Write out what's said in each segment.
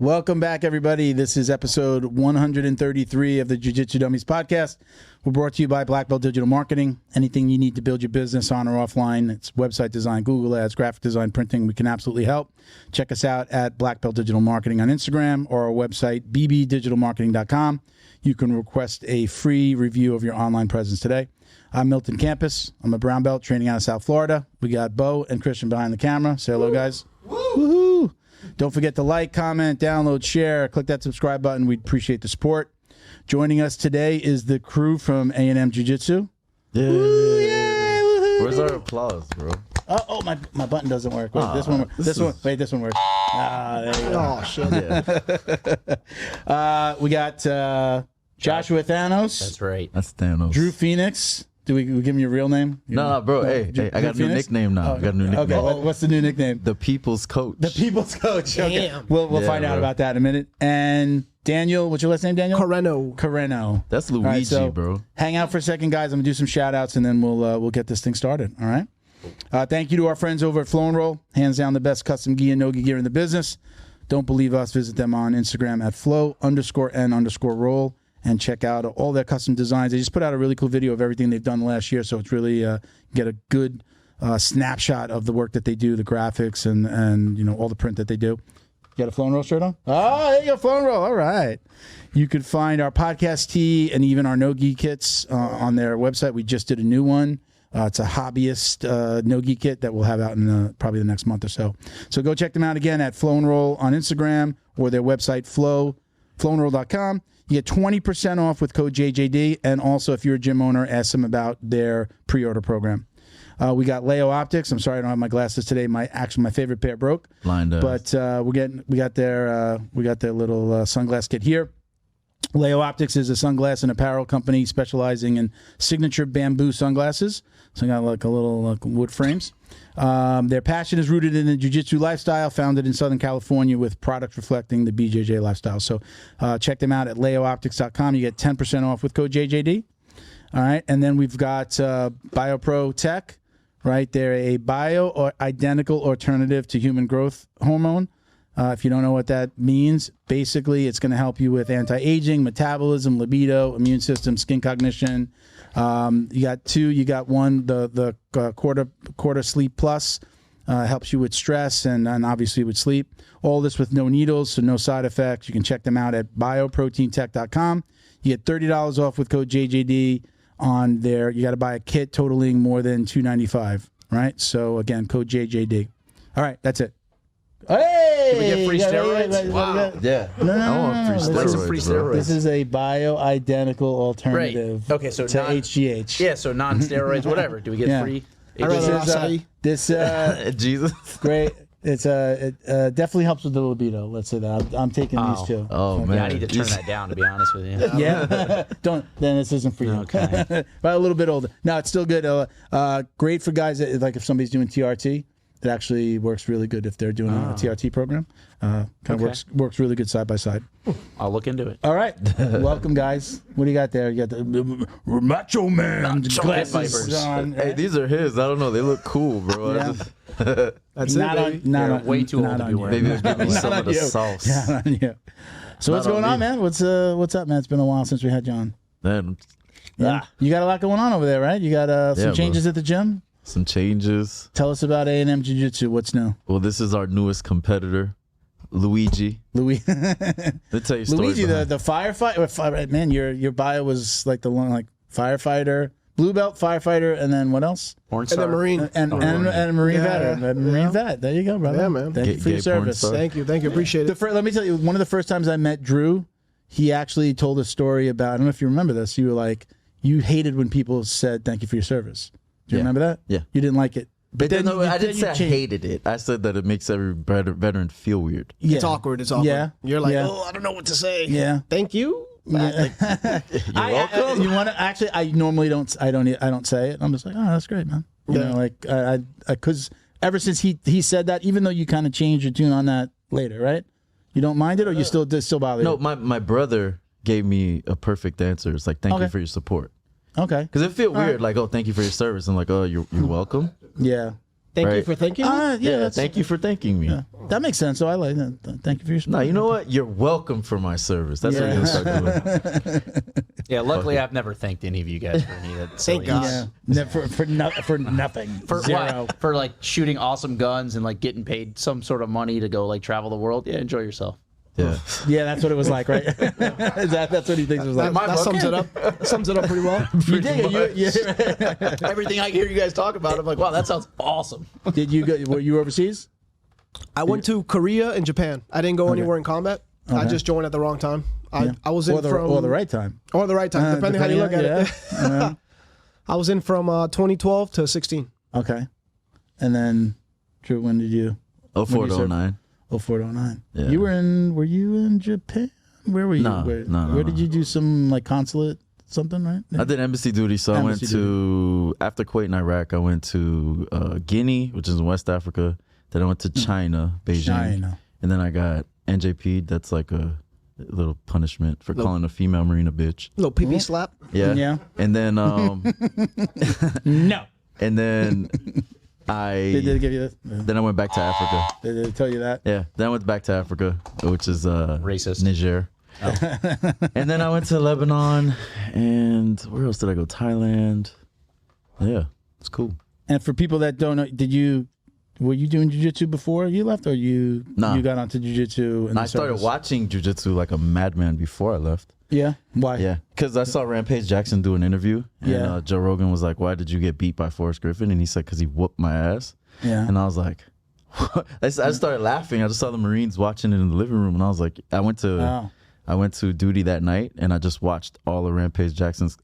Welcome back, everybody. This is episode 133 of the Jiu-Jitsu Dummies podcast. We're brought to you by Black Belt Digital Marketing. Anything you need to build your business on or offline, it's website design, Google Ads, graphic design, printing, we can absolutely help. Check us out at Black Belt Digital Marketing on Instagram or our website, bbdigitalmarketing.com. You can request a free review of your online presence today. I'm Milton Campus. I'm a brown belt training out of South Florida. We got Bo and Christian behind the camera. Say hello, guys. Woohoo! Don't forget to like, comment, download, share. Click that subscribe button. We'd appreciate the support. Joining us today is the crew from A M Jiu-Jitsu. Yeah. Woo, yeah, woohoo. Where's our applause, bro? Oh, my button doesn't work. Wait, this one works. This one works. There you go. Oh, shit. Yeah. We got Joshua Thanos. That's right. That's Thanos. Drew Phoenix. Do we give him your real name? No, bro. Hey, I got a new nickname now. I got a new nickname. Okay, what's the new nickname? The People's Coach. The People's Coach. Okay. Damn. We'll find out about that in a minute. And Daniel, what's your last name, Daniel? Carreno. That's Luigi, right, so bro. Hang out for a second, guys. I'm going to do some shout-outs, and then we'll get this thing started, all right? Thank you to our friends over at Flow and Roll. Hands down the best custom gi and no-gi gear in the business. Don't believe us? Visit them on Instagram at flow_n_roll. And check out all their custom designs. They just put out a really cool video of everything they've done last year, so it's really get a good snapshot of the work that they do, the graphics, and you know all the print that they do. You got a Flow and Roll shirt on? Oh, there you go, Flow and Roll. All right. You could find our podcast tee and even our no-gi kits on their website. We just did a new one. It's a hobbyist no-gi kit that we'll have out in probably the next month or so. So go check them out again at Flow and Roll on Instagram or their website, flowandroll.com. You get 20% off with code JJD, and also if you're a gym owner, ask them about their pre-order program. We got Leo Optics. I'm sorry I don't have my glasses today. My favorite pair broke. Blind us. But we got their little sunglass kit here. Leo Optics is a sunglass and apparel company specializing in signature bamboo sunglasses. So I got like a little wood frames. Their passion is rooted in the jiu-jitsu lifestyle, founded in Southern California with products reflecting the BJJ lifestyle. So check them out at leooptics.com. You get 10% off with code JJD. All right. And then we've got BioPro Tech, right? They're a bio or identical alternative to human growth hormone. If you don't know what that means, basically it's going to help you with anti-aging, metabolism, libido, immune system, skin cognition. You got two. You got one, the quarter sleep plus helps you with stress and obviously with sleep. All this with no needles, so no side effects. You can check them out at bioproteintech.com. You get $30 off with code JJD on there. You got to buy a kit totaling more than $295, right? So again, code JJD. All right, that's it. Hey! Can we get free steroids? Wow. Yeah. No, I want free Like steroids. some free bro. steroids. This is a bio-identical alternative Okay, so to HGH. Yeah, so non-steroids, whatever. Do we get Yeah. free? I'd rather This is, acai. this Jesus. great. It definitely helps with the libido. Let's say that. I'm taking these two. Oh, man. Yeah, I need to turn that down, to be honest with you. Yeah. Don't. Then this isn't for you. Okay. But a little bit older. No, it's still good. Great for guys that, like if somebody's doing TRT. It actually works really good if they're doing a TRT program. Kind of works really good side by side. I'll look into it. All right. Welcome, guys. What do you got there? You got the Macho Man glasses Vipers. on. Hey, these are his. I don't know. They look cool, bro. Yeah. That's Not it, on, baby. not You're on, way too not old to on be you. wearing Maybe give me Not some on of the you. sauce. Not on you. So what's Not going on on, me. man? What's up, man? It's been a while since we had you on. Man, Yeah. You got a lot going on over there, right? You got some Yeah, changes at the gym? some changes. Tell us about A M Jiu-Jitsu. What's new? Well, this is our newest competitor, Luigi. Luigi, Let me tell you stories. Luigi, behind- the firefighter. Man, your bio was like the one, like firefighter, blue belt, firefighter, and then what else? Porn And star. the Marine. And a Marine Yeah. veteran. A Marine vet. There you go, brother. Yeah, man. Thank you for your Gay porn service. star. Thank you. Appreciate it. Let me tell you, one of the first times I met Drew, he actually told a story about, I don't know if you remember this, you were like, you hated when people said thank you for your service. Do you Yeah. remember that? Yeah. You didn't like it. But then no, I didn't say I changed. hated it. I said that it makes every veteran feel weird. Yeah. It's awkward. Yeah. You're like, Yeah. oh, I don't know what to say. Yeah. Thank you. Yeah. welcome. You want to actually? I normally don't. I don't say it. I'm just like, oh, that's great, man. You Yeah. know, like because ever since he said that, even though you kind of changed your tune on that later, right? You don't mind it, or you still bother No, you? my brother gave me a perfect answer. It's like, thank Okay. you for your support. Okay. Because it feel weird, right. like, oh, thank you for your service. And like, oh, you're welcome. Yeah. Thank you Right. for thinking. me? Yeah, Thank you for thanking me. that makes sense. So I like that. Thank you for your support. No, you know what? You're welcome for my service. That's what you're gonna start doing. Yeah, luckily I've never thanked any of you guys for any of that. Thank silliness. God. Yeah, for nothing. For Zero. what? For like shooting awesome guns and like getting paid some sort of money to go like travel the world. Yeah, enjoy yourself. Yeah. Yeah, that's what it was like, right? That's what he thinks it was like. That sums it up. That sums it up pretty well. You did. Everything I hear you guys talk about, I'm like, wow, that sounds awesome. Did you go? Were you overseas? I went to Korea and Japan. I didn't go anywhere in combat. I Okay. just joined at the wrong time. Yeah. I was in or the right time. or the right time, depending how you look at it. Yeah. I was in from 2012 to 16. Okay. And then, Drew, when did you? 04 to 09. 04 to 09. Yeah. Were you in Japan? Where were you? No, where did you do some like consulate something, right? I did embassy duty, so I went to, after Kuwait and Iraq, I went to Guinea, which is in West Africa. Then I went to China, Beijing. China. And then I got NJP. That's like a little punishment for calling a female Marine a bitch. Little pee slap. Yeah. Yeah. And then, No. and then They did give you this? then I went back to Africa. Did they tell you that? Yeah. Then I went back to Africa, which is Racist. Niger. And then I went to Lebanon, and where else did I go? Thailand. Yeah, it's cool. And for people that don't know, were you doing jiu-jitsu before you left, or you got onto jiu-jitsu? I started watching jiu-jitsu like a madman before I left. Yeah. Why? Yeah, because I saw Rampage Jackson do an interview, and Joe Rogan was like, "Why did you get beat by Forrest Griffin?" And he said, "Because he whooped my ass." Yeah. And I was like, I started laughing. I just saw the Marines watching it in the living room, and I was like, I went to duty that night, and I just watched all of Rampage Jackson's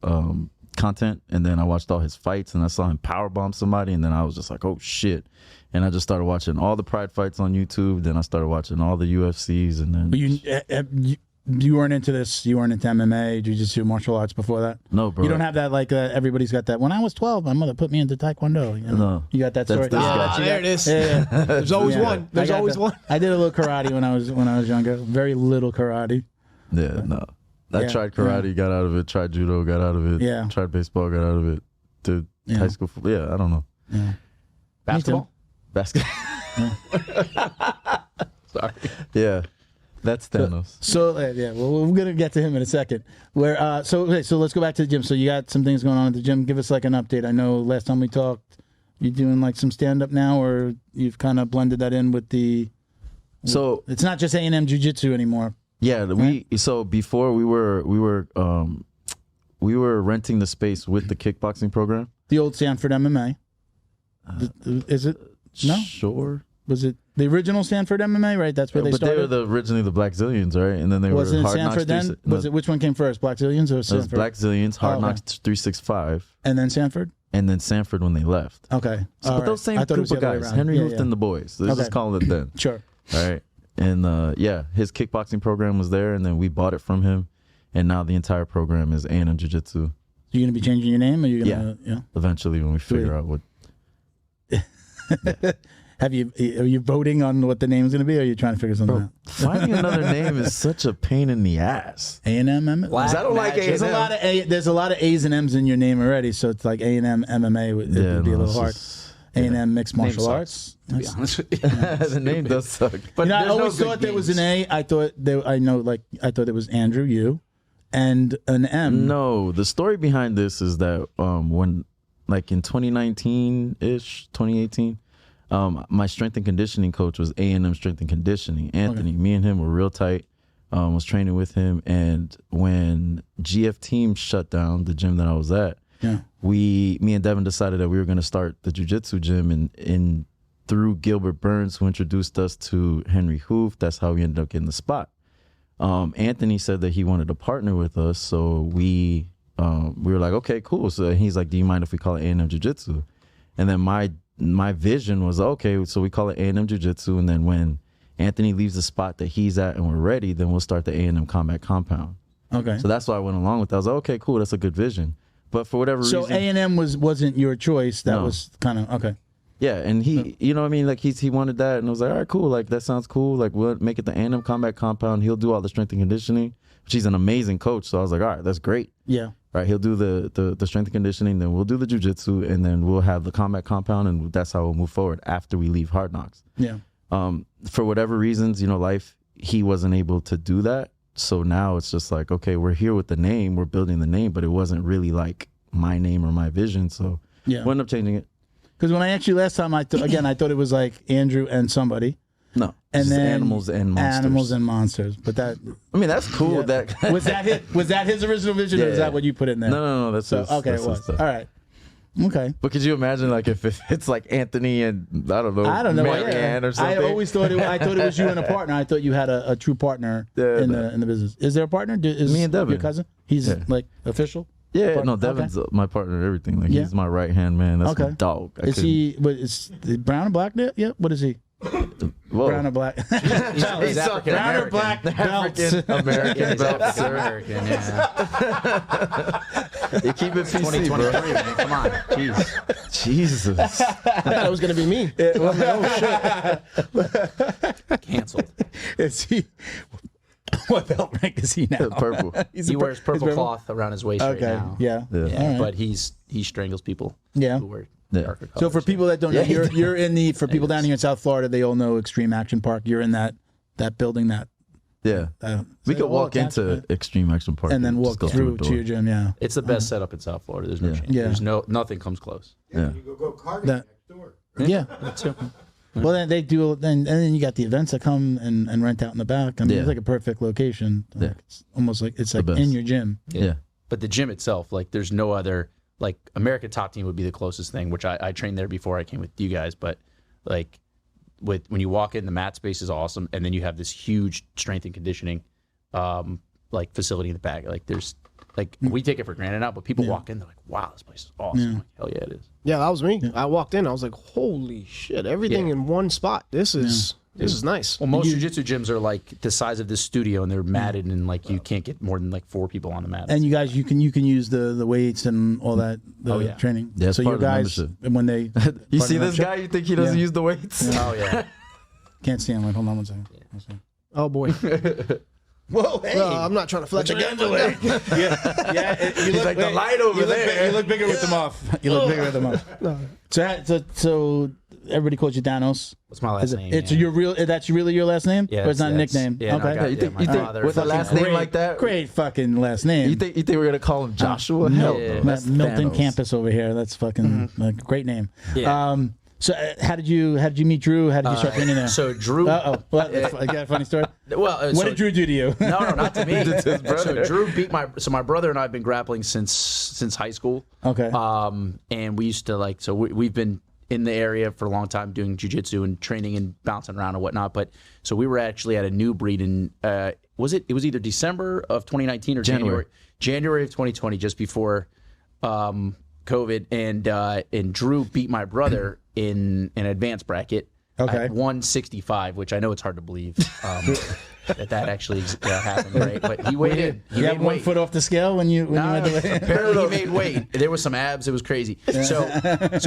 content, and then I watched all his fights, and I saw him powerbomb somebody, and then I was just like, oh shit. And I just started watching all the Pride fights on YouTube. Then I started watching all the UFCs, and then. But you weren't into this. You weren't into MMA, jiu-jitsu, martial arts before that. No, bro. You don't have that like everybody's got that. When I was 12, my mother put me into Taekwondo. You know? No. You got that story. That's this guy. There it is. Yeah. There's always Yeah. one. There's always one. I did a little karate when I was younger. Very little karate. Yeah, no. I tried karate, got out of it. Tried judo, got out of it. Yeah. Tried baseball, got out of it. Did high school. I don't know. Yeah. Basketball? Basketball. Sorry. Yeah. That's Thanos. So well, we're gonna get to him in a second. So let's go back to the gym. So you got some things going on at the gym. Give us like an update. I know last time we talked, you doing like some stand up now, or you've kind of blended that in with the. So it's not just A&M Jiu-Jitsu anymore. yeah, so before we were renting the space with the kickboxing program. The old Stanford MMA. Is it? No. Sure. Was it the original Stanford MMA? Right. That's where they But started. they were originally the Black Zillions, right? And then they Wasn't were it Hard Stanford Knocks. then? Was it which one came first, Black Zillions or It was Stanford? Black Zillions, Hard okay. Knocks 365, And then Stanford. and then Sanford when they left. Okay. So, All but right. those same I thought it group was the of other way guys, around. Henry Yeah, Hooft yeah. and the boys. Let's Okay. just call it then. Sure. All right. And his kickboxing program was there, and then we bought it from him, and now the entire program is A&M Jiu-Jitsu. You gonna be changing your name? Or you gonna? Yeah. Eventually, when we figure out what. Are you voting on what the name's gonna be, or are you trying to figure something out? Finding another name is such a pain in the ass. A&M MMA. Black I don't like Magic. A&M. There's a lot of A's and M's in your name already, so it's like A&M MMA would be a little hard. A&M mixed martial sucks, arts. To be honest with you. The name does suck. But I there's no always good thought there was an games. A. I thought it was Andrew U, and an M. No, the story behind this is that when, like in 2019-ish, 2018, my strength and conditioning coach was A&M Strength and Conditioning. Anthony, me and him were real tight. Was training with him, and when GF Team shut down the gym that I was at, me and Devin decided that we were going to start the jiu-jitsu gym, and through Gilbert Burns, who introduced us to Henry Hooft, that's how we ended up getting the spot. Anthony said that he wanted to partner with us, so we were like, okay, cool. So he's like, do you mind if we call it A&M Jiu-Jitsu? And then my vision was, okay, so we call it A&M Jiu-Jitsu, and then when Anthony leaves the spot that he's at and we're ready, then we'll start the A&M Combat Compound. Okay. So that's why I went along with that. I was like, okay, cool, that's a good vision. But for whatever reason... So A&M wasn't your choice. That was kind of, okay. Yeah, and he, you know what I mean? Like, he wanted that, and I was like, all right, cool. Like, that sounds cool. Like, we'll make it the A&M Combat Compound. He'll do all the strength and conditioning. She's an amazing coach, so I was like, all right, that's great. Yeah. right? He'll do the strength and conditioning, then we'll do the jiu-jitsu, and then we'll have the combat compound, and that's how we'll move forward after we leave Hard Knocks. Yeah. For whatever reasons, life, he wasn't able to do that. So now it's just like, okay, we're here with the name, we're building the name, but it wasn't really like my name or my vision. So we ended up changing it. Because when I asked you last time, I thought it was like Andrew and somebody. No, and then animals and monsters. Animals and monsters. But that, I mean, that's cool. Yeah. That was that his original vision, or is that what you put in there? No. That's so, his, okay. that's It was all right. Okay. But could you imagine, like, if it's like Anthony and I don't know, Marianne or something? I always thought it was you and a partner. I thought you had a true partner in the business. Is there a partner? Is me and Devin, your cousin? He's like official. Yeah, no, Devin's my partner in everything. Like he's my right hand man. That's my dog. Is he? What is brown and black? Yeah. What is he? Whoa. Brown and black. He's African brown or American. black belts. American belts, sir. American, yeah. You keep it PC, bro. Man. Come on, jeez. Jesus. I thought it was gonna be me. Canceled. Is he? What belt rank is he now? Purple. He wears purple cloth around his waist right now. Yeah. Yeah. But he strangles people. Yeah. Who wear darker colors. So for people that don't know, you're in the people down here in South Florida, they all know Extreme Action Park. You're in that building that. Yeah. We could walk into Extreme Action Park and then walk through to your gym. Yeah. It's the best setup in South Florida. There's no change. Yeah. There's nothing comes close. Yeah. You go karting next door. Yeah. Well, then they do, and then you got the events that come and rent out in the back. I mean, it's like a perfect location. Like, it's almost like it's like in your gym. Yeah. But the gym itself, like, there's no other. Like, American Top Team would be the closest thing, which I trained there before I came with you guys. But like, when you walk in, the mat space is awesome, and then you have this huge strength and conditioning, like, facility in the back. Like, there's like we take it for granted now, but people walk in, they're like, "Wow, this place is awesome!" Yeah. I'm like, hell yeah, it is. Yeah, that was me. I walked in, I was like, holy shit, everything in one spot. This is nice. Well, most jiu-jitsu gyms are like the size of this studio, and they're matted, and like you can't get more than like 4 people on the mat. And you guys, you can use the weights and all that training. Yeah, so your guys, when they you see this guy, you think he doesn't use the weights? Oh yeah. Can't see him. Wait, hold on one second. Oh boy. Whoa, hey. No, I'm not trying to flex again. You look like the light over there. You look bigger with them off. You look bigger with them off. No. So everybody calls you Thanos. What's my last name? It's your real. That's really your last name. Yeah, or it's not a nickname. Yeah, okay. no, You think father with a last fucking- name like that? Great fucking last name. You think we're gonna call him Joshua? Hell Yeah. no. That's Milton Thanos. Campus over here. That's fucking like, great name. Yeah. So how did you meet Drew? How did you start training there? So Drew. I got a funny story. Well, What did Drew do to you? No, not to me. It's his brother. So Drew beat my brother and I have been grappling since high school. Okay. And we used to we've been in the area for a long time doing jiu-jitsu and training and bouncing around and whatnot. But so we were actually at a new breed in it was either December of 2019 or January of 2020, just before COVID, and Drew beat my brother in an advanced bracket at 165, which I know it's hard to believe that actually happened, right? But he weighed You had 1 foot off the scale when you had to weigh. apparently he made weight. There was some abs. It was crazy. So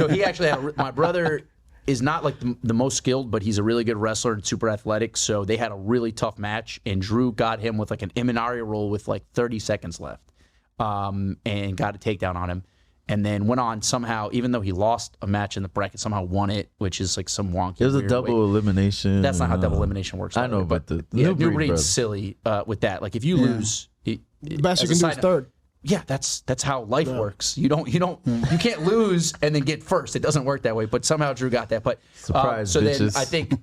he actually had my brother is not like the most skilled, but he's a really good wrestler and super athletic. So they had a really tough match, and Drew got him with like an Imanari roll with like 30 seconds left, and got a takedown on him. And then went on somehow, even though he lost a match in the bracket, somehow won it, which is like some wonky. It was a weird double way. elimination. That's not how double elimination works. I know, but the new breed, breed's brother. silly with that. Like if you lose, The best you can do is third. Yeah, that's how life works. You can't lose and then get first. It doesn't work that way. But somehow Drew got that. But Surprise, so bitches. then I think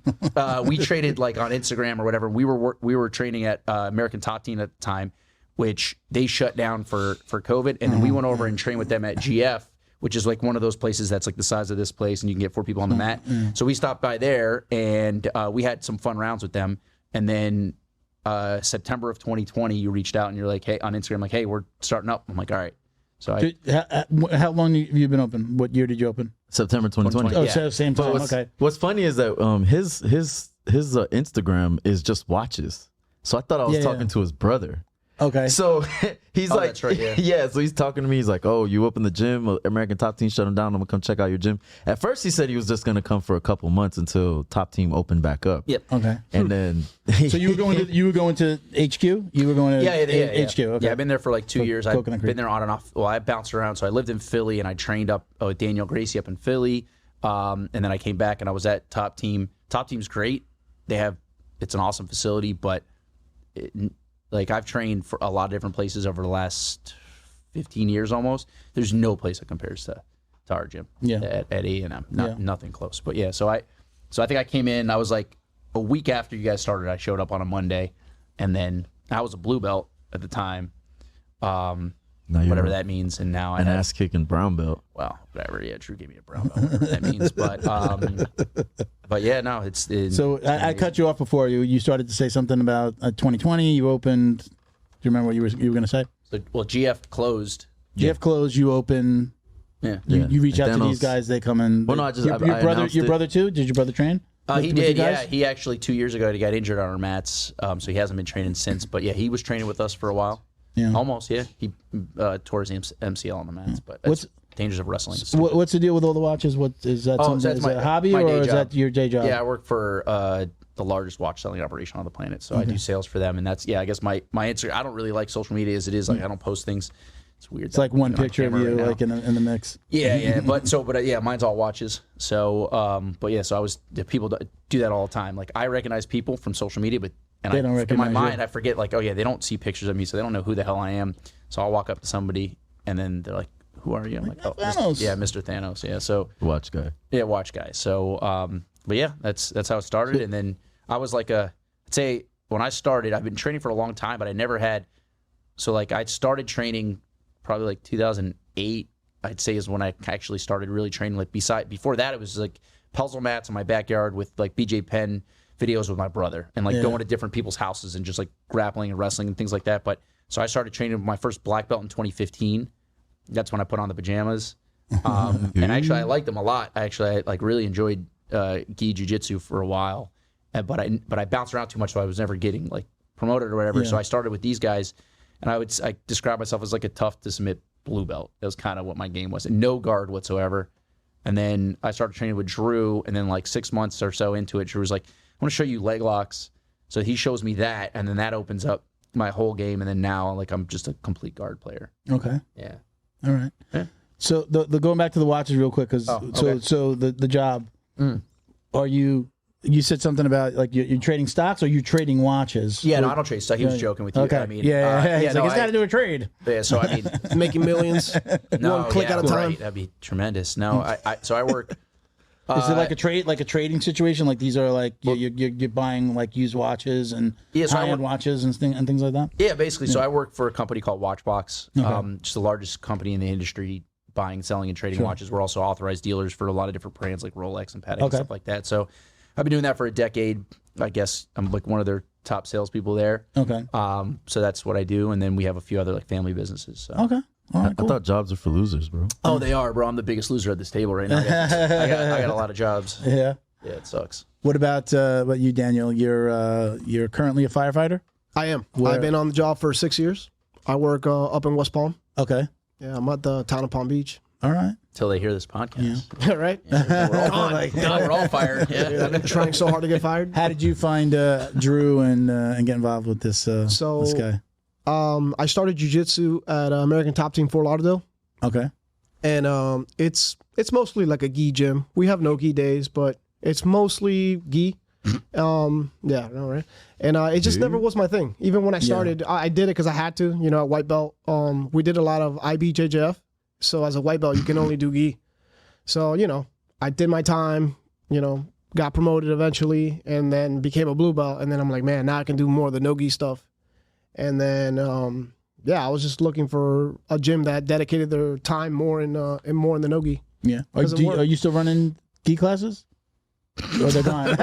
we traded like on Instagram or whatever. We were training at American Top Team at the time, which they shut down for COVID, and then we went over and trained with them at GF, which is like one of those places that's like the size of this place, and you can get 4 people on the mat. So we stopped by there, and we had some fun rounds with them. And then September of 2020, you reached out and you're like, hey, on Instagram, like, hey, we're starting up. I'm like, all right. So How long have you been open? What year did you open? September 2020. Oh, Yeah. so same time. Okay. What's funny is that his Instagram is just watches. So I thought I was talking to his brother. Okay. So he's like, that's right, yeah. So he's talking to me. He's like, "Oh, you opened the gym? American Top Team shut him down. I'm gonna come check out your gym." At first, he said he was just gonna come for a couple months until Top Team opened back up. Yep. Okay. And then, So you were going to HQ? You were going to HQ? Okay. Yeah, I've been there for like 2 years. I've Coconut Creek. been there on and off. Well, I bounced around. So I lived in Philly and I trained up with Daniel Gracie up in Philly. And then I came back and I was at Top Team. Top Team's great. It's an awesome facility, but like I've trained for a lot of different places over the last 15 years almost. There's no place that compares to our gym at A&M. Nothing close. But yeah, so I think I came in, I was like a week after you guys started, I showed up on a Monday, and then I was a blue belt at the time. Whatever that means, and now an ass kicking brown belt. Well, whatever. Yeah, Drew gave me a brown belt, whatever that means. But yeah, no, it's. So I cut you off before you started to say something about 2020. You opened. Do you remember what you were going to say? So, well, GF closed. GF closed. You open. Yeah. You reach out Thanos, to these guys. They come in. Well, no, I just your brother too. Did your brother train? He did. Yeah, he actually 2 years ago he got injured on our mats, so he hasn't been training since. But yeah, he was training with us for a while. Yeah. Almost, yeah. He tore his MCL on the mats, but that's dangers of wrestling. What's the deal with all the watches? What is that? Is that a hobby or is that your day job? Yeah, I work for the largest watch selling operation on the planet, so I do sales for them, and that's I guess my Instagram. I don't really like social media as it is. Like I don't post things. It's weird. It's like one picture of you, like in the mix. Yeah, but mine's all watches. So, so I was people do that all the time. Like I recognize people from social media, but. And they don't recognize in my mind, I forget, like, oh, yeah, they don't see pictures of me, so they don't know who the hell I am. So I'll walk up to somebody, and then they're like, who are you? I'm like, oh, Thanos. Mr. Thanos. Yeah, so. Watch guy. Yeah, watch guy. So, but yeah, that's how it started. And then I was like I'd say when I started, I've been training for a long time, but I never had, so like I started training probably like 2008, I'd say is when I actually started really training. Like before that, it was like puzzle mats in my backyard with like BJ Penn videos with my brother and like going to different people's houses and just like grappling and wrestling and things like that. But so I started training with my first black belt in 2015. That's when I put on the pajamas. And actually I liked them a lot. I like really enjoyed gi jiu-jitsu for a while. But I bounced around too much, so I was never getting like promoted or whatever. So I started with these guys, and I describe myself as like a tough to submit blue belt. That was kind of what my game was. And no guard whatsoever. And then I started training with Drew, and then like 6 months or so into it, Drew was like, I want to show you leg locks. So he shows me that, and then that opens up my whole game. And then now, like, I'm just a complete guard player. Okay. Yeah. All right. Yeah. So the going back to the watches real quick, because so the job, are you said something about like you're trading stocks or you're trading watches? Yeah, no, I don't trade stocks. He was joking with you. Okay. I mean, he's like, he's got to do a trade. Yeah, so I mean, making millions, one click at a time. Right, that'd be tremendous. No, I work. Is it like a trading situation? Like these are like you're buying like used watches and high-end watches and things like that? Yeah, basically. So I work for a company called Watchbox, just the largest company in the industry buying, selling, and trading watches. We're also authorized dealers for a lot of different brands like Rolex and Patek and stuff like that. So I've been doing that for a decade. I guess I'm like one of their top salespeople there. Okay. So that's what I do, and then we have a few other like family businesses. So. Okay. All right, cool. I thought jobs are for losers, bro. Oh, they are, bro. I'm the biggest loser at this table right now. I got a lot of jobs. Yeah. Yeah, it sucks. What about you, Daniel? You're currently a firefighter? I am. I've been on the job for 6 years. I work up in West Palm. Okay. Yeah, I'm at the town of Palm Beach. All right. Till they hear this podcast. Yeah. Right? Yeah, we're all gone. We're all fired. Yeah. Dude, I've been trying so hard to get fired. How did you find Drew and get involved with this this guy? I started jiu-jitsu at American Top Team Fort Lauderdale. Okay. And it's mostly like a gi gym. We have no gi days, but it's mostly gi. Yeah, no, right? And it just never was my thing. Even when I started, I did it because I had to, at white belt. We did a lot of IBJJF. So as a white belt, you can only do gi. So, I did my time, got promoted eventually, and then became a blue belt. And then I'm like, man, now I can do more of the no gi stuff. And then, I was just looking for a gym that dedicated their time more in the no-gi. Yeah. Are you still running gi classes? Or they're gone?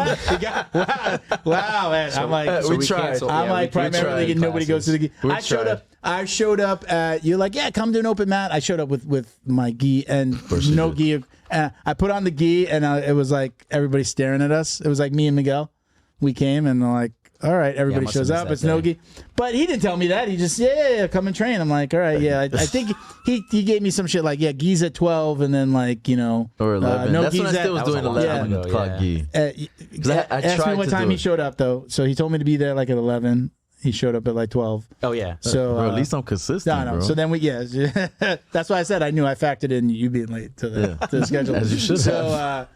Wow, man. So, I'm like, we tried. I'm like, primarily nobody goes to the gi. I showed up at, you're like, yeah, come to an open mat. I showed up with my gi and no gi. I put on the gi and it was like everybody staring at us. It was like me and Miguel. We came and like, all right, everybody must have shows missed up. that It's day. no-gi. But he didn't tell me that. He just, come and train. I'm like, all right, yeah. I think he gave me some shit like, gi's at 12 and then like, Or 11. no That's when I gi's still was that was doing a long 11 time ago, o'clock yeah. gi. I ask me tried what to time do he it. showed up, though. So he told me to be there like at 11. He showed up at like 12. Oh yeah. So Bro, at least I'm consistent, no. bro. So then that's why I said I knew I factored in you being late to the schedule. As you should have.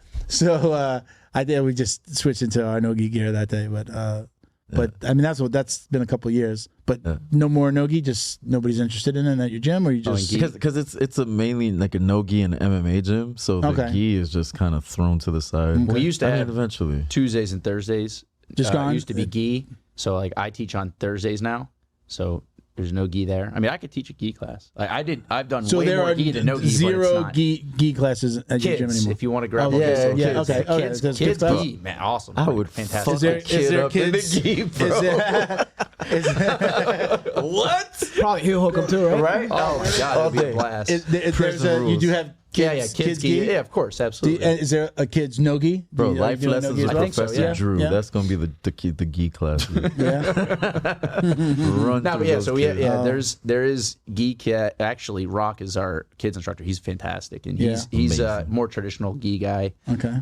I did. We just switched into our no-gi gear that day, but I mean that's been a couple of years. But no more no-gi. Just nobody's interested in it at your gym, or you just Because it's a mainly like a no-gi and MMA gym, so the Okay. gi is just kind of thrown to the side. We used to have eventually. Tuesdays and Thursdays. Just gone? It used to be gi. So like I teach on Thursdays now. So there's no gi there. I mean, I could teach a gi class. I've done so way there more are gi than no gi. zero but it's not. gi classes at your gym Kids, anymore. if you want to grab Oh, yeah, kids, yeah, okay, okay. kids, There's kids class? gi, man, awesome. I would fantastic. Is there fuck a kid there up in kids? the gi, bro. Is there What? Probably heel hook him too, right? Right? Oh my god, All it'd be a day. blast. there's Prison you rules. do have kids, kids gi. Yeah, of course, absolutely. And is there a kids no gi? Bro, life lessons with I think so, Professor yeah. Drew. Yeah. That's gonna be the gi class. Yeah. Run No, through but yeah, those so kids. there is gi kit. Actually, Rock is our kids instructor. He's fantastic, and he's Amazing. more traditional gi guy. Okay.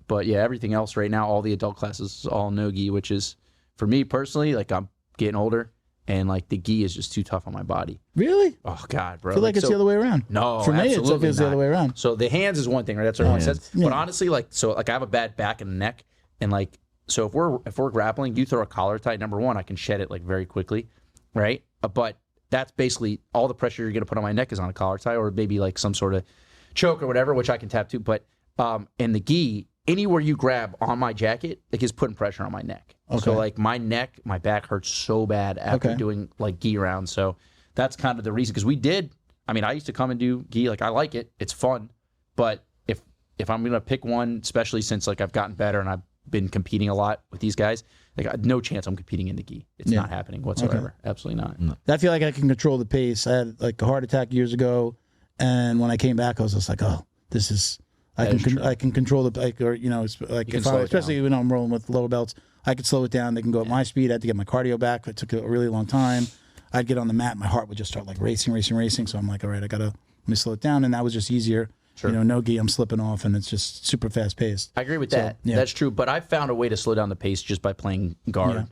But yeah, everything else right now, all the adult classes, is all no gi, which is for me personally, like I'm getting older, and like the gi is just too tough on my body. Really? Oh God, bro! I feel like it's so- the other way around. No, For me, it absolutely feels the other not. way around. So the hands is one thing, right? That's what everyone Hands. says. But honestly, like I have a bad back and neck, and like so if we're grappling, you throw a collar tie. Number one, I can shed it like very quickly, right? But that's basically all the pressure you're gonna put on my neck is on a collar tie, or maybe like some sort of choke or whatever, which I can tap to. But and the gi, anywhere you grab on my jacket, like is putting pressure on my neck. Okay. So like my neck, my back hurts so bad after doing like gi rounds. So that's kind of the reason, because I used to come and do gi. Like I like it, it's fun, but if I'm gonna pick one, especially since like I've gotten better and I've been competing a lot with these guys, like no chance I'm competing in the gi. It's not happening whatsoever. Absolutely not. Mm. I feel like I can control the pace. I had like a heart attack years ago, and when I came back, I was just like, oh, this is. I can control the like, or it's like if slow it especially when I'm rolling with lower belts, I could slow it down. They can go at my speed. I had to get my cardio back. It took a really long time. I'd get on the mat, my heart would just start like racing. So I'm like, all right, let me slow it down, and that was just easier. Sure. No gi, I'm slipping off, and it's just super fast paced. I agree with that. yeah. That's true. But I found a way to slow down the pace just by playing guard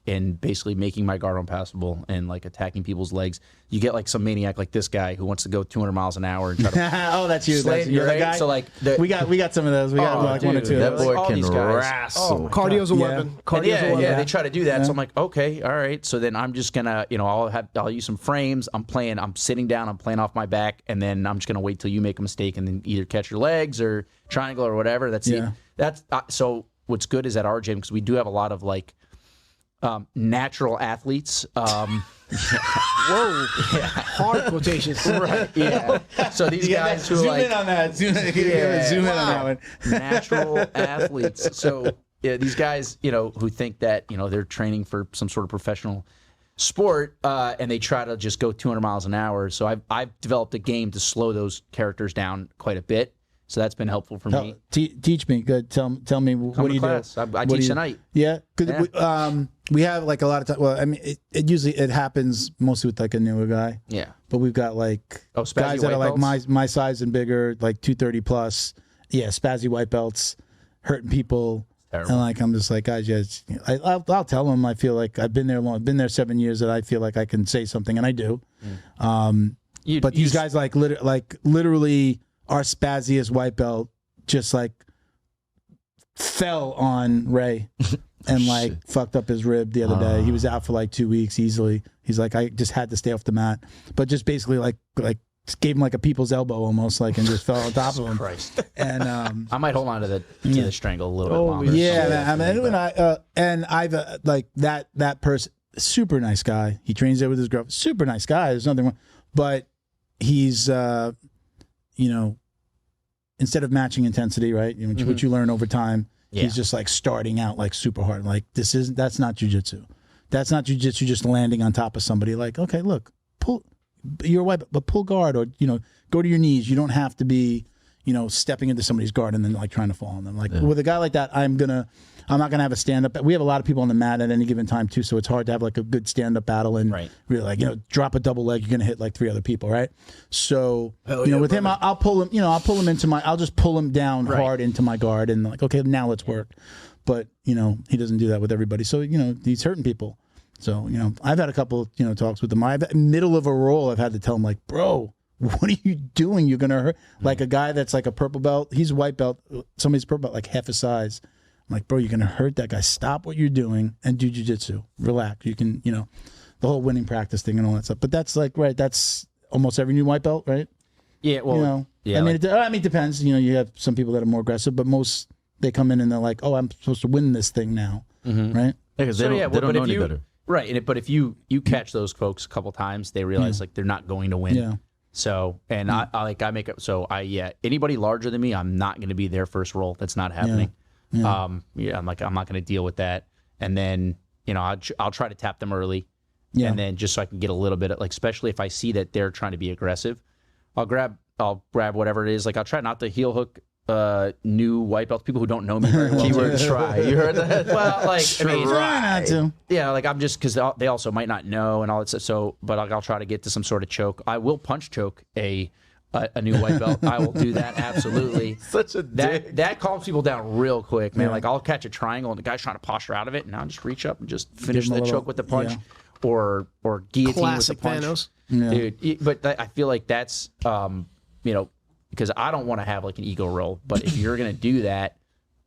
and basically making my guard unpassable and like attacking people's legs. You get like some maniac like this guy who wants to go 200 miles an hour and try to Oh, that's you. Slay That's, you, you're the right? guy. So, like, we got some of those. We got like one or dude, two. That of those. boy all can these guys. wrestle. Cardio's a Yeah. weapon. And Cardio's a weapon. yeah, they try to do that. So I'm like, okay, all right. So then I'm just gonna, I'll use some frames. I'm sitting down, I'm playing off my back, and then I'm just gonna wait till you make a mistake and then either catch your legs or triangle or whatever. So what's good is at our gym, because we do have a lot of like natural athletes. Whoa. Hard quotations. Right. Yeah. So these guys who zoom like in on that. Zoom in on that one. natural athletes. So these guys, who think that they're training for some sort of professional sport, and they try to just go 200 miles an hour. So I've developed a game to slow those characters down quite a bit. So that's been helpful for me. Teach me. Good. Tell me what Come do to you class. do? I teach tonight. Yeah, because we have like a lot of time. Well, I mean, it usually happens mostly with like a newer guy. Yeah. But we've got like spazzy guys that white are like belts? my size and bigger, like 230 plus. Yeah, spazzy white belts, hurting people. Terrible. And like I'm just like, guys, I'll tell them. I feel like I've been there long, been there 7 years, that I feel like I can say something, and I do. But these guys like literally our spazziest white belt just like fell on Ray and like fucked up his rib the other day. He was out for like 2 weeks easily. He's like, I just had to stay off the mat, but just basically like gave him like a people's elbow almost, like, and just fell on top of him. Christ. And I might hold on to the strangle a little bit longer. yeah, man, and I've like that person, super nice guy. He trains there with his girlfriend. Super nice guy. There's nothing wrong, but he's instead of matching intensity, right? Which you learn over time. Yeah. He's just like starting out like super hard. Like that's not jiu-jitsu. That's not jiu-jitsu, just landing on top of somebody. Like, okay, look, pull your white, but pull guard, or go to your knees. You don't have to be, stepping into somebody's guard and then like trying to fall on them. Like with a guy like that, I'm not gonna have a stand up. We have a lot of people on the mat at any given time too, so it's hard to have like a good stand up battle and really like drop a double leg, you're gonna hit like 3 other people, right? So with him, I'll pull him. I'll pull him into I'll just pull him down hard into my guard and like, okay, now let's work. But he doesn't do that with everybody. So he's hurting people. So I've had a couple talks with him. Middle of a roll, I've had to tell him like, bro, what are you doing? You're gonna hurt. Like a guy that's like a purple belt. He's a white belt. Somebody's purple belt, like half his size. I'm like, bro, you're gonna hurt that guy. Stop what you're doing and do jiu-jitsu. Relax. You can, the whole winning practice thing and all that stuff. But that's like that's almost every new white belt, right? Yeah. Well, I mean, it depends. You have some people that are more aggressive, but most they come in and they're like, oh, I'm supposed to win this thing now, right? Because they don't know any better. Right. But if you catch those folks a couple times, they realize like they're not going to win. Yeah. So, and I make it. So anybody larger than me, I'm not going to be their first roll. That's not happening. I'm not going to deal with that. And then, I'll try to tap them early. Yeah. And then just so I can get a little bit of like, especially if I see that they're trying to be aggressive, I'll grab whatever it is. Like I'll try not to heel hook new white belts, people who don't know me very well. Keyword try. You heard that? Well, like, try not to. Yeah, like I'm just, because they also might not know and all that stuff. So, but I'll try to get to some sort of choke. I will punch choke a new white belt. I will do that, absolutely. Such a dick. That calms people down real quick, man. Like I'll catch a triangle and the guy's trying to posture out of it, and I'll just reach up and just finish the choke with the punch, or guillotine Classic with the punch. Thanos. Dude, but I feel like that's because I don't want to have like an ego roll, but if you're gonna do that,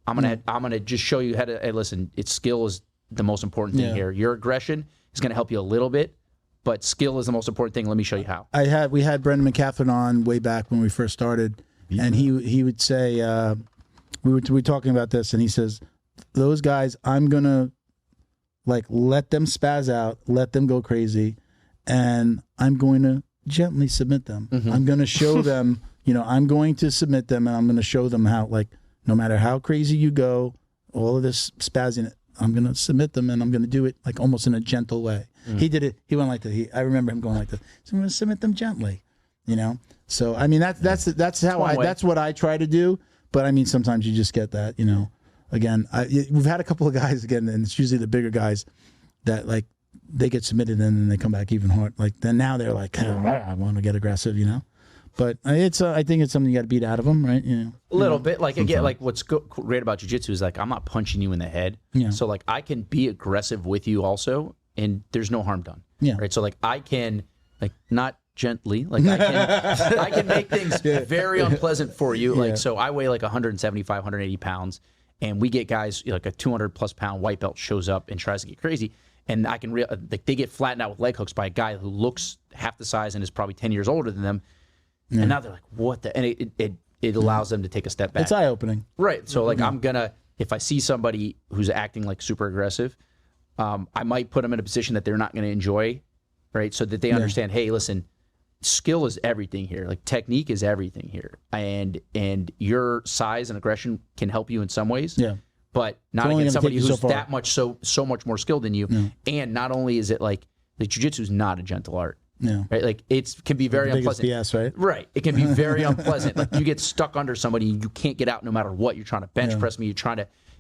I'm gonna just show you how to. Hey, listen, skill is the most important thing here. Your aggression is gonna help you a little bit, but skill is the most important thing. Let me show you how. We had Brendan McCaffrey on way back when we first started, and he would say we were talking about this, and he says those guys, I'm gonna like let them spaz out, let them go crazy, and I'm going to gently submit them. I'm going to show them. I'm going to submit them, and I'm going to show them how, like, no matter how crazy you go, all of this spazzing, I'm going to submit them, and I'm going to do it, like, almost in a gentle way. He did it. He went like that. I remember him going like this. So I'm going to submit them gently, So, I mean, that's how that's what I try to do. But, I mean, sometimes you just get that, Again, we've had a couple of guys, again, and it's usually the bigger guys that, like, they get submitted and then they come back even hard. Like, then now they're like, I want to get aggressive, But I think it's something you got to beat out of them, right? A little bit. Like, again, like what's great about jiu-jitsu is like I'm not punching you in the head. Yeah. So like I can be aggressive with you also, and there's no harm done. Yeah. Right. So like I can not gently, like I can make things very unpleasant for you. Like so I weigh like 175, 180 pounds, and we get guys like a 200+ pound white belt shows up and tries to get crazy. And I can they get flattened out with leg hooks by a guy who looks half the size and is probably 10 years older than them. And now they're like, what the? And it allows them to take a step back. It's eye-opening. Right. So, like, if I see somebody who's acting like super aggressive, I might put them in a position that they're not going to enjoy, right? So that they understand, hey, listen, skill is everything here. Like, technique is everything here. And your size and aggression can help you in some ways. Yeah. But not against somebody who's that much, so much more skilled than you. Yeah. And not only is it like jiu-jitsu is not a gentle art. Yeah. Right. Like it can be very unpleasant. BS, right? Right. It can be very unpleasant. Like you get stuck under somebody, you can't get out no matter what. You're trying to bench press me. You're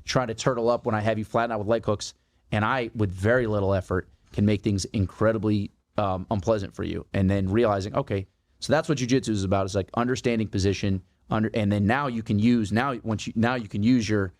trying to turtle up when I have you flatten out with leg hooks, and I, with very little effort, can make things incredibly unpleasant for you. And then realizing, okay, so that's what jiu-jitsu is about. It's like understanding position, and then now you can use your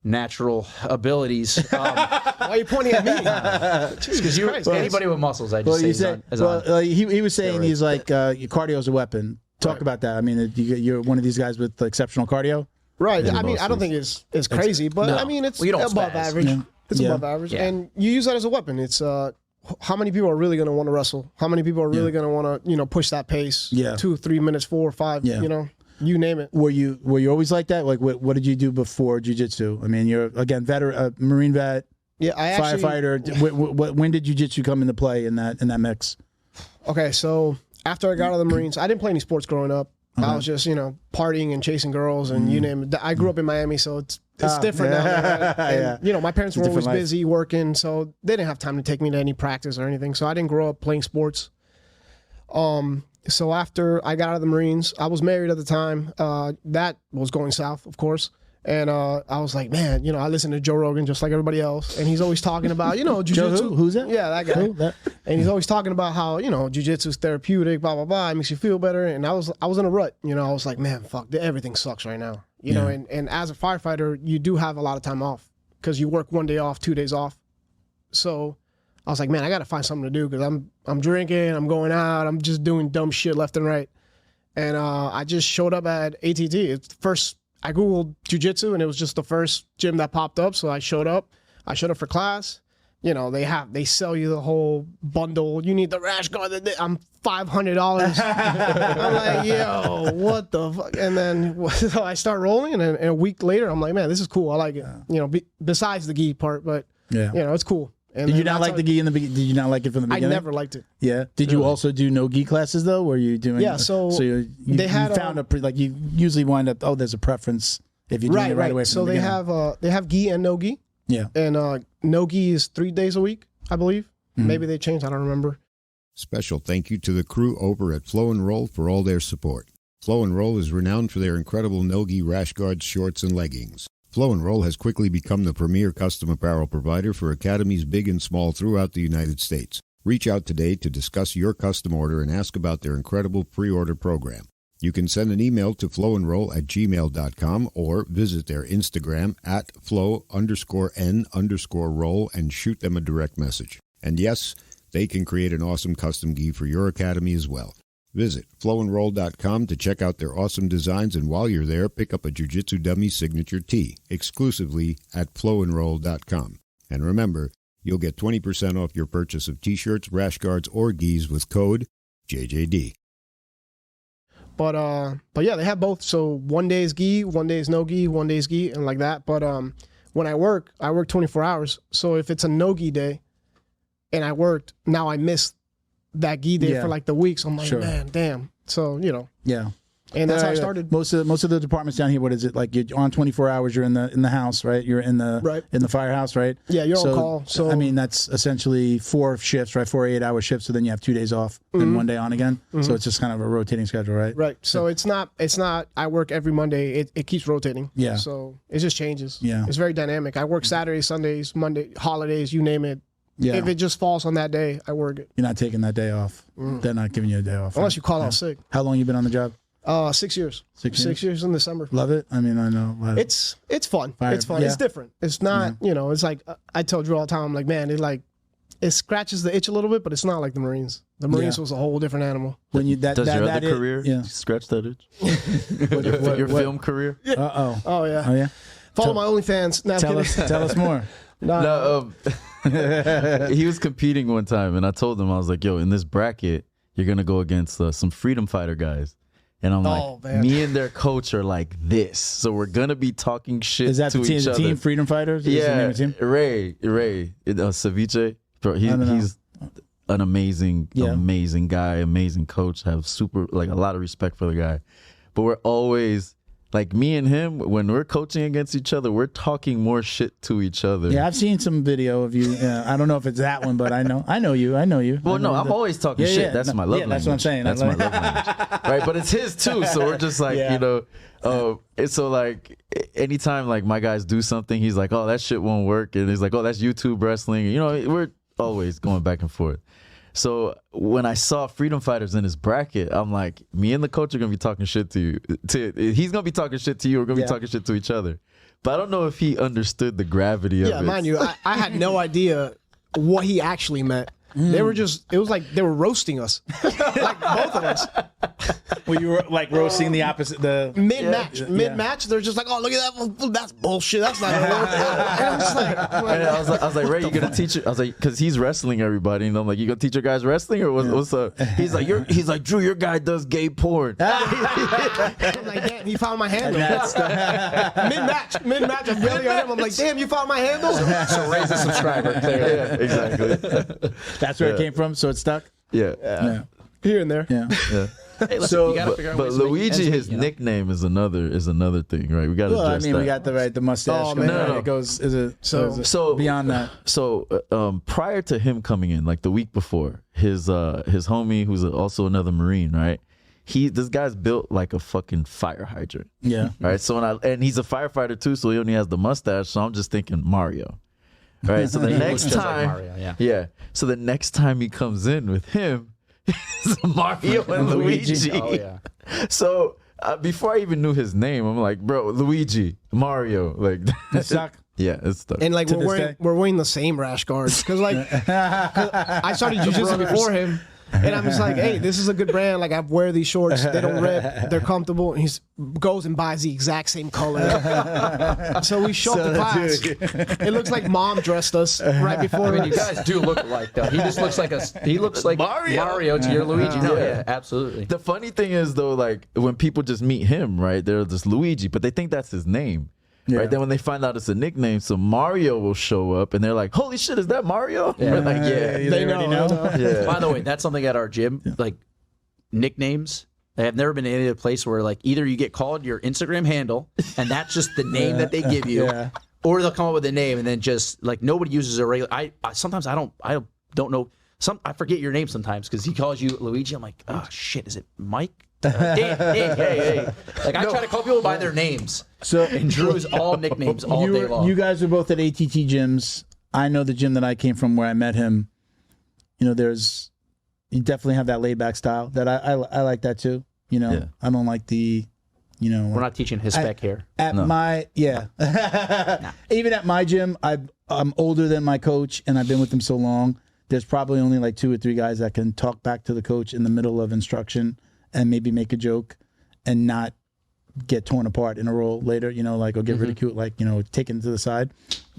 natural abilities. Why are you pointing at me? Because anybody with muscles, I just he was saying he's like cardio is a weapon. Talk about that. I mean, you're one of these guys with exceptional cardio. Right. I mean, I don't think it's crazy, but I mean, it's above average. Yeah. It's above average, and you use that as a weapon. It's how many people are really going to want to wrestle? How many people are really going to want to push that pace? 2, 3 minutes, 4 or 5. You name it. Were you always like that? Like, what did you do before jiu-jitsu? I mean, you're again veteran, Marine vet, firefighter. When did jiu-jitsu come into play in that mix? Okay, so after I got out of the Marines, I didn't play any sports growing up. I was just partying and chasing girls and you name it. I grew up in Miami, so it's different now. And, my parents were always busy working, so they didn't have time to take me to any practice or anything. So I didn't grow up playing sports. So after I got out of the Marines, I was married at the time. That was going south, of course. And I was like, man, I listen to Joe Rogan just like everybody else. And he's always talking about, jiu-jitsu. Who's that? Yeah, that guy. And he's always talking about how, jiu-jitsu is therapeutic, blah, blah, blah. It makes you feel better. And I was in a rut. I was like, man, fuck, everything sucks right now. And as a firefighter, you do have a lot of time off because you work 1 day off, 2 days off. So I was like, man, I got to find something to do because I'm drinking, I'm going out, I'm just doing dumb shit left and right. And I just showed up at ATT. It's the first, I Googled jiu-jitsu and it was just the first gym that popped up. So I showed up for class. They sell you the whole bundle. You need the rash guard. I'm $500. I'm like, yo, what the fuck? And then so I start rolling and then a week later, I'm like, man, this is cool. I like it. Besides the gi part, but it's cool. And did you not like the gi in the beginning? Did you not like it from the beginning? I never liked it. Yeah. Did you also do no gi classes though? Were you doing? Yeah. So they had you found you usually wind up. Oh, there's a preference if you do it right away. From so the beginning. they have gi and no gi. Yeah. And no gi is 3 days a week, I believe. Maybe they changed. I don't remember. Special thank you to the crew over at Flow and Roll for all their support. Flow and Roll is renowned for their incredible no-gi rash guards, shorts, and leggings. Flow and Roll has quickly become the premier custom apparel provider for academies big and small throughout the United States. Reach out today to discuss your custom order and ask about their incredible pre-order program. You can send an email to flowandroll@gmail.com or visit their Instagram at flow_n_roll and shoot them a direct message. And yes, they can create an awesome custom gi for your academy as well. Visit flowandroll.com to check out their awesome designs, and while you're there, pick up a Jiu-Jitsu Dummy signature tee exclusively at flowandroll.com. And remember, you'll get 20% off your purchase of t-shirts, rash guards, or gis with code JJD. But yeah, they have both. So 1 day is gi, 1 day is no gi, 1 day is gi, and like that. But when I work 24 hours. So if it's a no gi day and I worked, now I missed that gi day for like the week. So I'm like, man, damn. So, Yeah. And that's how I started. Most of the departments down here, what is it? Like you're on 24 hours, you're in the house, right? You're in the firehouse, right? Yeah, you're on call. So I mean, that's essentially 4 shifts, right? 4 8-hour shifts. So then you have 2 days off, then 1 day on again. So it's just kind of a rotating schedule, right? Right. So it's not I work every Monday. It keeps rotating. Yeah. So it just changes. Yeah. It's very dynamic. I work Saturdays, Sundays, Monday, holidays, you name it. Yeah. If it just falls on that day, I work it. You're not taking that day off. They're not giving you a day off. Unless you call out sick. How long you been on the job? 6 years. 6 years in December. Love it. I mean, I know. It's fun. It's fun. Yeah. It's different. It's not, it's like, I tell Drew all the time, I'm like, man, it scratches the itch a little bit, but it's not like the Marines. The Marines was a whole different animal. When you does your other career scratch that itch? your film career? Uh-oh. Oh, yeah. Oh, yeah? Follow my OnlyFans. No, tell us more. He was competing one time, and I told him, I was like, yo, in this bracket, you're going to go against some freedom fighter guys. And I'm like, me and their coach are like this. So we're going to be talking shit to each other. Is that the team Freedom Fighters? Yeah. Ray, Ceviche. Bro, he's an amazing guy, amazing coach. Have a lot of respect for the guy. But we're always, like me and him, when we're coaching against each other, we're talking more shit to each other. Yeah, I've seen some video of you. I don't know if it's that one, but I know you. Well, no, I'm always talking shit. That's my love language. That's what I'm saying. That's my love language. Right, but it's his too. So we're just like, so like anytime like my guys do something, he's like, oh, that shit won't work. And he's like, oh, that's YouTube wrestling. We're always going back and forth. So when I saw freedom fighters in his bracket, I'm like, me and the coach are going to be talking shit to you. He's going to be talking shit to you. We're going to be talking shit to each other. But I don't know if he understood the gravity of it. Yeah, mind you, I had no idea what he actually meant. They were it was like they were roasting us. Like both of us. Well, you were like roasting the opposite, mid-match, they're just like, oh, look at that, that's bullshit, that's not gonna work. And I was like, Ray, you gonna teach it? I was like, because he's wrestling everybody, and I'm like, you gonna teach your guys wrestling, or what's up? He's like, Drew, your guy does gay porn. I'm like, damn, he found my handle. Mid-match, I'm yelling at him. I'm like, damn, you found my handle. So raise a subscriber. Yeah, exactly. That's where it came from. So it stuck. Yeah. Here and there. Yeah. Hey, listen, So- you gotta figure out But ways to make Luigi, ends meet, his you know? nickname is another thing, right? We got to Well, I address mean, that. we got the mustache. Oh, going man. on. No. It goes So beyond that. So prior to him coming in, like the week before, his homie, who's also another Marine, right? This guy's built like a fucking fire hydrant. Yeah. Right. So and he's a firefighter too, so he only has the mustache. So I'm just thinking Mario. Right. So the He next looks just like time, Mario, yeah. So the next time he comes in with him, it's Mario and Luigi. Oh yeah. So before I even knew his name, I'm like, bro, Luigi, Mario, like, It suck. yeah, it's stuck. And like To we're this day? wearing the same rash guards because like 'cause I started jujitsu before him, and I'm just like, hey, this is a good brand. Like I wear these shorts, they don't rip, they're comfortable. And he goes and buys the exact same color. So we show up to class. It looks like mom dressed us right before. I mean, you guys do look alike though. He just looks like Mario to your Luigi. No, yeah, absolutely. The funny thing is though, like when people just meet him, right? They're just Luigi, but they think that's his name. Yeah. Right. Then when they find out it's a nickname, so Mario will show up and they're like, holy shit, is that Mario? Yeah. We're like, yeah. They already know. Yeah. By the way, that's something at our gym, like nicknames. I have never been in any other place where like either you get called your Instagram handle and that's just the name that they give you, Yeah. or they'll come up with a name and then just like nobody uses a regular. I sometimes I don't know. I forget your name sometimes because he calls you Luigi. I'm like, oh shit, is it Mike? Hey. Like I try to call people by their names. So And Drew's all nicknames all day long. You guys are both at ATT gyms. I know the gym that I came from where I met him. You know, you definitely have that laid back style that I like that too. You know, Yeah. I don't like the, you know. We're not teaching his spec here. At my even at my gym, I'm older than my coach, and I've been with him so long. There's probably only like 2 or 3 guys that can talk back to the coach in the middle of instruction and maybe make a joke and not get torn apart in a roll later. You know, like or get ridiculed, like taken to the side.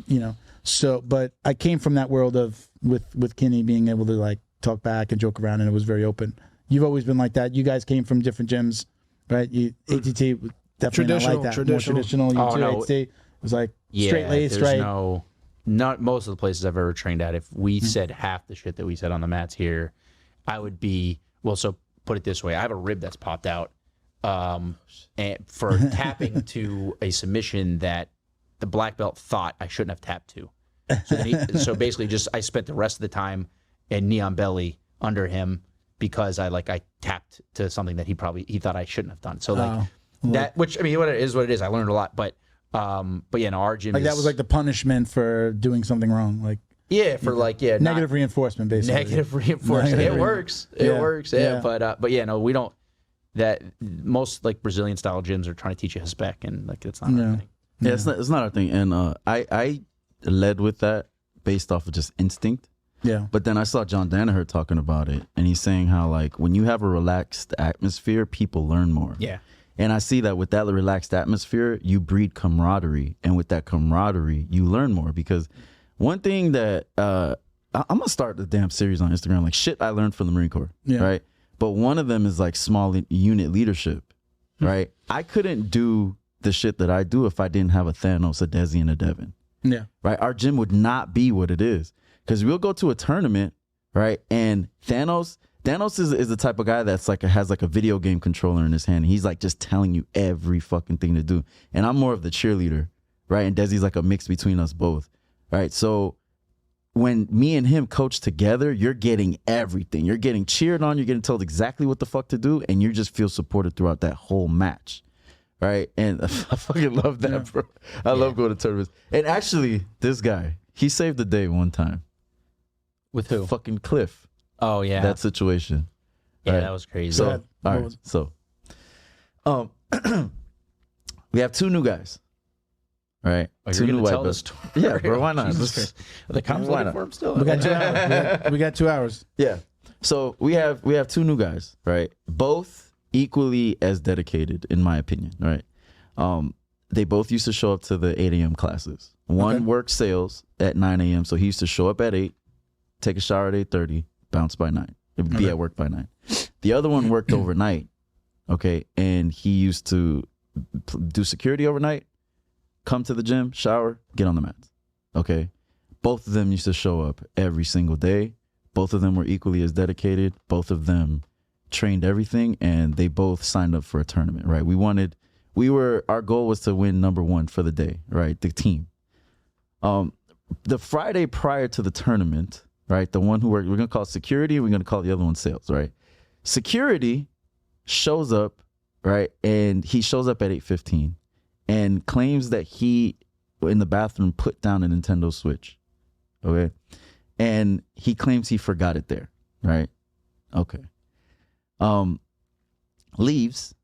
You know, so but I came from that world of with Kenny being able to like talk back and joke around, and it was very open. You've always been like that. You guys came from different gyms, right? ATT was definitely not like that. More traditional. You too, no. ATT. It was like Yeah, straight laced, there's right? Not most of the places I've ever trained at. If we said half the shit that we said on the mats here, I would be so. Put it this way: I have a rib that's popped out, and for tapping to a submission that the black belt thought I shouldn't have tapped to. So basically, I spent the rest of the time in knee on belly under him because I tapped to something that he thought I shouldn't have done. So that, which I mean, what it is. I learned a lot, but yeah, no, our gym Like that was like the punishment for doing something wrong, like negative reinforcement, basically. Negative reinforcement. It works. It works. Yeah. But yeah, no, we don't. That most like Brazilian style gyms are trying to teach you a spec, and like it's not our thing. Yeah, it's not our thing. And I led with that based off of just instinct. Yeah. But then I saw John Danaher talking about it, and he's saying how like when you have a relaxed atmosphere, people learn more. Yeah. And I see that with that relaxed atmosphere, you breed camaraderie, and with that camaraderie, you learn more. Because one thing that I'm gonna start the damn series on Instagram, like shit I learned from the Marine Corps, right? But one of them is like small unit leadership, right? I couldn't do the shit that I do if I didn't have a Thanos, a Desi, and a Devin. Yeah. Right? Our gym would not be what it is. Because we'll go to a tournament, right? And Thanos is the type of guy that's like has like a video game controller in his hand. And he's like just telling you every fucking thing to do. And I'm more of the cheerleader, right? And Desi's like a mix between us both, right? So when me and him coach together, you're getting everything. You're getting cheered on. You're getting told exactly what the fuck to do. And you just feel supported throughout that whole match, right? And I fucking love that, bro. I love going to tournaments. And actually, this guy, he saved the day one time. With who? Fucking Cliff. Oh yeah. That situation. Yeah, right? that was crazy. So, all right. So, we have 2 new guys. Right? Oh, 2 you're new gonna white tell belts. this story? Yeah, bro. Why not? Jesus Christ. Are the cops Why looking not? for him still? We got 2 hours. We got 2 hours. Yeah. So we have 2 new guys, right? Both equally as dedicated, in my opinion, right? They both used to show up to the 8 a.m. classes. One worked sales at 9 a.m., so he used to show up at 8, take a shower at 8:30, bounce by 9. Be at work by 9. The other one worked overnight, okay? And he used to do security overnight, come to the gym, shower, get on the mats, okay? Both of them used to show up every single day. Both of them were equally as dedicated. Both of them trained everything, and they both signed up for a tournament, right? Our goal was to win number 1 for the day, right? The team. The Friday prior to the tournament, right? The one who we're going to call security, we're going to call the other one sales, right? Security shows up, right? And he shows up at 8:15 and claims that he, in the bathroom, put down a Nintendo Switch, okay? And he claims he forgot it there, right? Okay. Leaves,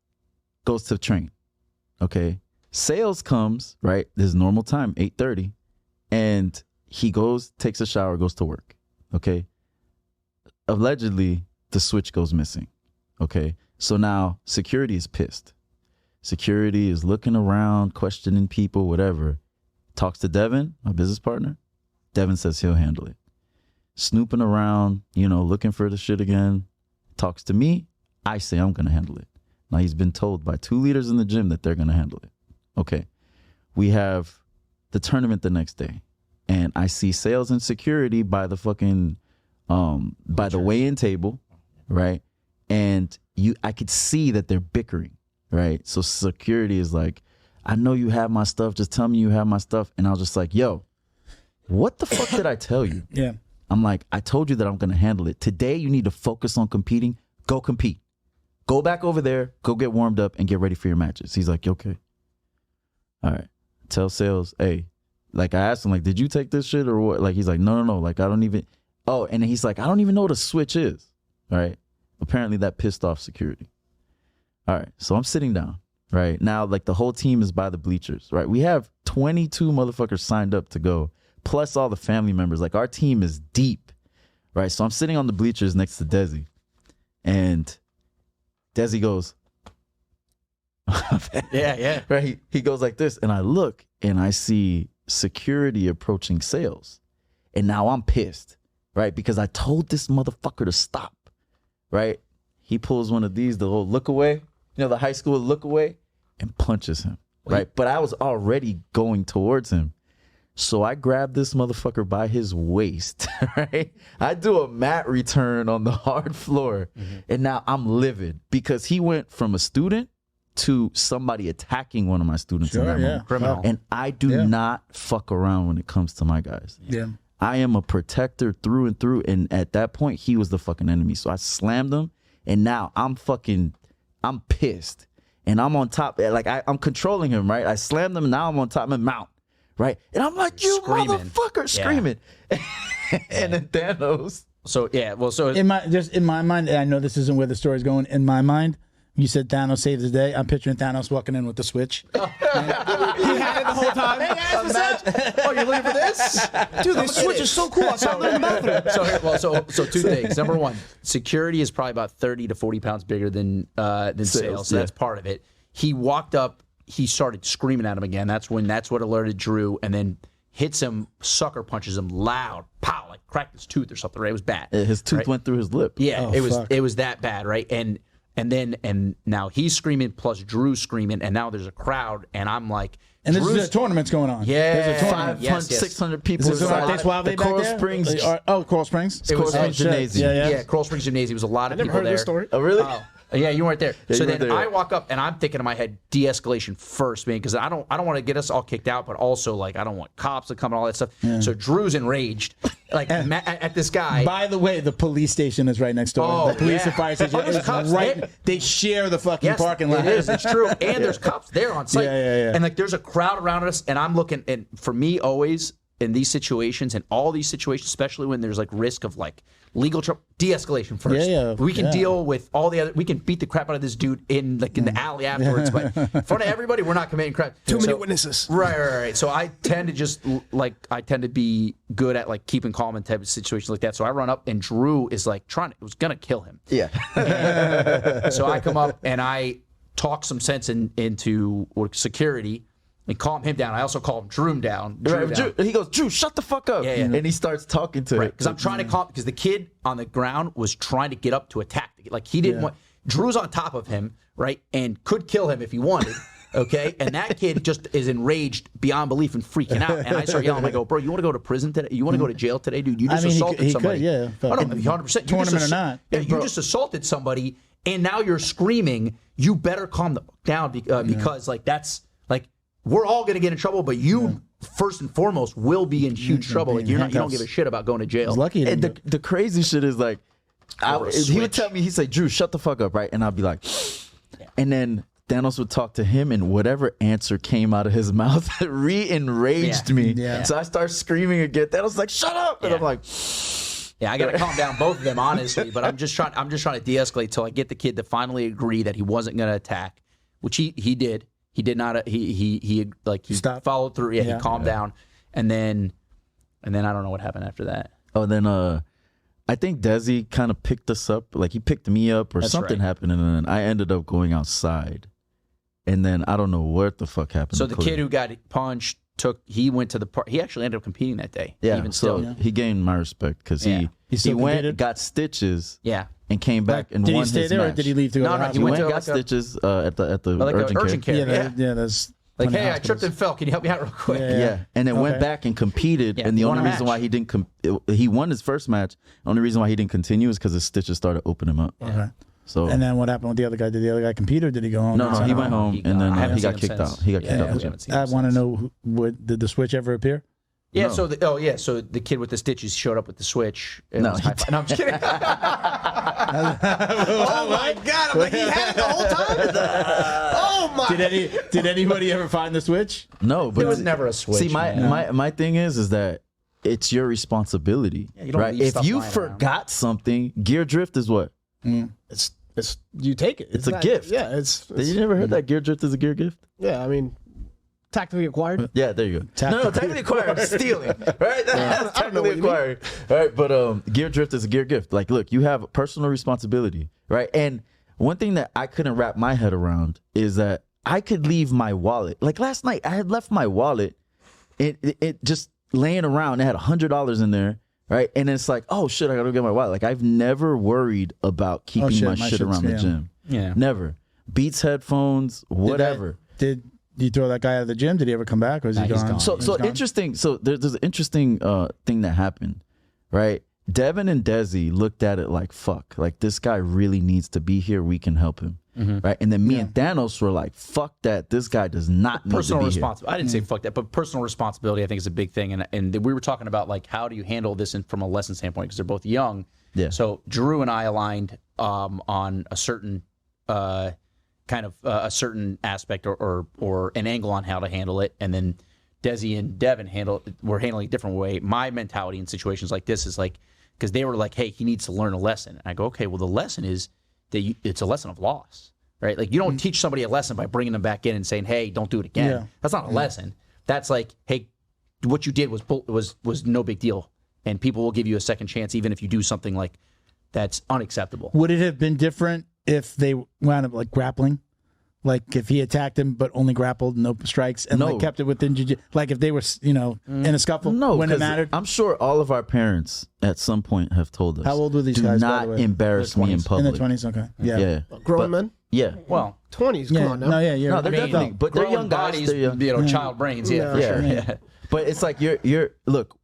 goes to train, okay? Sales comes, right? His normal time, 8:30, and he goes, takes a shower, goes to work, okay? Allegedly, the switch goes missing, okay? So now security is pissed. Security is looking around, questioning people, whatever. Talks to Devin, my business partner. Devin says he'll handle it. Snooping around, looking for the shit again. Talks to me. I say I'm going to handle it. Now he's been told by 2 leaders in the gym that they're going to handle it. Okay. We have the tournament the next day. And I see sales and security by the fucking, by the weigh-in table, right? And I could see that they're bickering, right? So security is like, I know you have my stuff. Just tell me you have my stuff. And I was just like, yo, what the fuck did I tell you? Yeah. I'm like, I told you that I'm going to handle it. Today, you need to focus on competing. Go compete. Go back over there. Go get warmed up and get ready for your matches. He's like, okay. All right. Tell sales, hey, like I asked him, like, did you take this shit or what? Like, he's like, no. Like, I don't even. Oh, and then he's like, I don't even know what a switch is. All right. Apparently that pissed off security. All right. So I'm sitting down. Right now, like the whole team is by the bleachers, right? We have 22 motherfuckers signed up to go, plus all the family members. Like our team is deep, right? So I'm sitting on the bleachers next to Desi, and Desi goes, yeah. Right? He goes like this, and I look and I see security approaching sales, and now I'm pissed, right? Because I told this motherfucker to stop, right? He pulls one of these, the little look away, the high school look away, and punches him, right? But I was already going towards him. So I grabbed this motherfucker by his waist, right? I do a mat return on the hard floor, and now I'm livid because he went from a student to somebody attacking one of my students in that moment. Criminal. And I do not fuck around when it comes to my guys. Yeah. I am a protector through and through, and at that point, he was the fucking enemy. So I slammed him, and now I'm pissed. And I'm on top, like I'm controlling him, right? I slammed him, and now I'm on top of him, mount, right? And I'm like, you motherfucker, screaming. And then Thanos. So, yeah, well, so. In my mind, I know this isn't where the story's going. In my mind, you said Thanos saved the day. I'm picturing Thanos walking in with the switch. He had it the whole time. Hey guys, what's up? Oh, you're looking for this? Dude, this switch is so cool. I saw it in the bathroom. So 2 things. Number 1, security is probably about 30 to 40 pounds bigger than sales. So that's part of it. He walked up. He started screaming at him again. That's what alerted Drew, and then hits him, sucker punches him loud, pow, like cracked his tooth or something. Right? It was bad. His tooth went through his lip. Yeah, it was that bad, right? And now he's screaming plus Drew's screaming, and now there's a crowd, and I'm like, and this is a tournament's going on. Yeah, there's a tournament. 500, 600 people. Is this the Coral Springs. Coral Springs. Coral Springs Gymnasium. Yeah, Coral Springs Gymnasium. Was a lot of people heard there. This story. Oh, really? Yeah, you weren't there. Yeah, so you then weren't there. I walk up and I'm thinking in my head, de-escalation first, man, because I don't want to get us all kicked out, but also like I don't want cops to come and all that stuff. Yeah. So Drew's enraged, like at this guy. By the way, the police station is right next door. Oh, the police and fire station is right. there. They share the fucking parking lot. It is. It's true. And there's cops there on site. Yeah. And like there's a crowd around us, and I'm looking. And for me, always in these situations, and all these situations, especially when there's like risk of like legal trouble, de-escalation first. Yeah. We can deal with all the other. We can beat the crap out of this dude in the alley afterwards, but in front of everybody, we're not committing crap. Too many witnesses. Right. So I tend to be good at like keeping calm in type of situations like that. So I run up, and Drew is like was gonna kill him. Yeah. So I come up and I talk some sense into security. And calm him down. I also calm Drew down. Drew, he goes, Drew, shut the fuck up. Yeah. And he starts talking to him. Because I'm trying to calm, because the kid on the ground was trying to get up to attack. Like he didn't want, Drew's on top of him, right? And could kill him if he wanted. Okay, and that kid just is enraged beyond belief and freaking out. And I start yelling, I go, bro, you want to go to prison today? You want to go to jail today, dude? You just assaulted somebody. He could, yeah. Oh, no, 100%. Tournament or not. Yeah, you just assaulted somebody, and now you're screaming, you better calm down because like that's like we're all gonna get in trouble, but you first and foremost will be in huge trouble. Like you don't give a shit about going to jail. He's lucky. And the crazy shit is like, he would tell me, he'd say, Drew, shut the fuck up, right? And I'd be like, and then Thanos would talk to him, and whatever answer came out of his mouth re-enraged me. Yeah. So I start screaming again. Thanos was like, shut up! And I'm like, I gotta calm down both of them, honestly. But I'm just trying to de-escalate till I get the kid to finally agree that he wasn't gonna attack, which he did. He did not. He followed through. Yeah, he calmed down, and then I don't know what happened after that. Oh, then I think Desi kind of picked us up. Like he picked me up, or something happened, and then I ended up going outside. And then I don't know what the fuck happened. So the kid who got punched he went to the park. He actually ended up competing that day. Yeah, even so still. he gained my respect because he went, got stitches. Yeah. And came back and did won he stay his there match. or did he leave to go to the hospital? He went and got stitches at the urgent care. Yeah, that's like, hey, I tripped and fell. Can you help me out real quick? Yeah. And then went back and competed. And the only reason why he didn't he won his first match. The only reason why he didn't continue is because his stitches started opening him up. Okay. So and then what happened with the other guy? Did the other guy compete or did he go home? No, he went home and then he got kicked out. He got kicked out. I want to know, did the switch ever appear? Yeah, so the kid with the stitches showed up with the switch. No, I'm just kidding. Oh my God! I'm like, he had it the whole time. Oh my! Did anybody ever find the switch? No, but there was never a switch. See, my thing is that it's your responsibility, right? If you forgot something, gear drift is what? It's you take it. It's a gift. Yeah, it's you never heard that gear drift is a gear gift? Yeah, I mean. Tactically acquired? Yeah, there you go. No, tactically acquired is stealing, right? That's tactically acquired. All right, but gear drift is a gear gift. Like, look, you have personal responsibility, right? And one thing that I couldn't wrap my head around is that I could leave my wallet. Like last night, I had left my wallet, it just laying around. It had $100 in there, right? And it's like, oh shit, I gotta get my wallet. Like I've never worried about keeping my shit around the gym. Yeah, never. Beats headphones, whatever. Did you throw that guy out of the gym? Did he ever come back, or is he gone? So interesting. So there's an interesting thing that happened, right? Devin and Desi looked at it like, fuck, like this guy really needs to be here. We can help him, right? And then me and Thanos were like, fuck that. This guy does not need to be here. I didn't say fuck that, but personal responsibility I think is a big thing. And we were talking about like how do you handle this from a lesson standpoint because they're both young. Yeah. So Drew and I aligned on a certain kind of a certain aspect or an angle on how to handle it, and then Desi and Devin were handling it a different way. My mentality in situations like this is like, because they were like, hey, he needs to learn a lesson. And I go, okay, well, the lesson is that it's a lesson of loss, right? Like you don't teach somebody a lesson by bringing them back in and saying, hey, don't do it again. Yeah. That's not a lesson. That's like, hey, what you did was no big deal, and people will give you a second chance even if you do something like that's unacceptable. Would it have been different if they wound up like grappling? Like if he attacked him but only grappled, no strikes, and like kept it within jiu-jitsu. Like if they were, in a scuffle when it mattered. I'm sure all of our parents at some point have told us. How old were these do guys? Do not embarrass me in public. In the 20s, okay. Yeah. Grown men? Yeah. Well, 20s, come on now. No, they're definitely, but they're young bodies, guys. child brains, for sure. Yeah. But it's like look,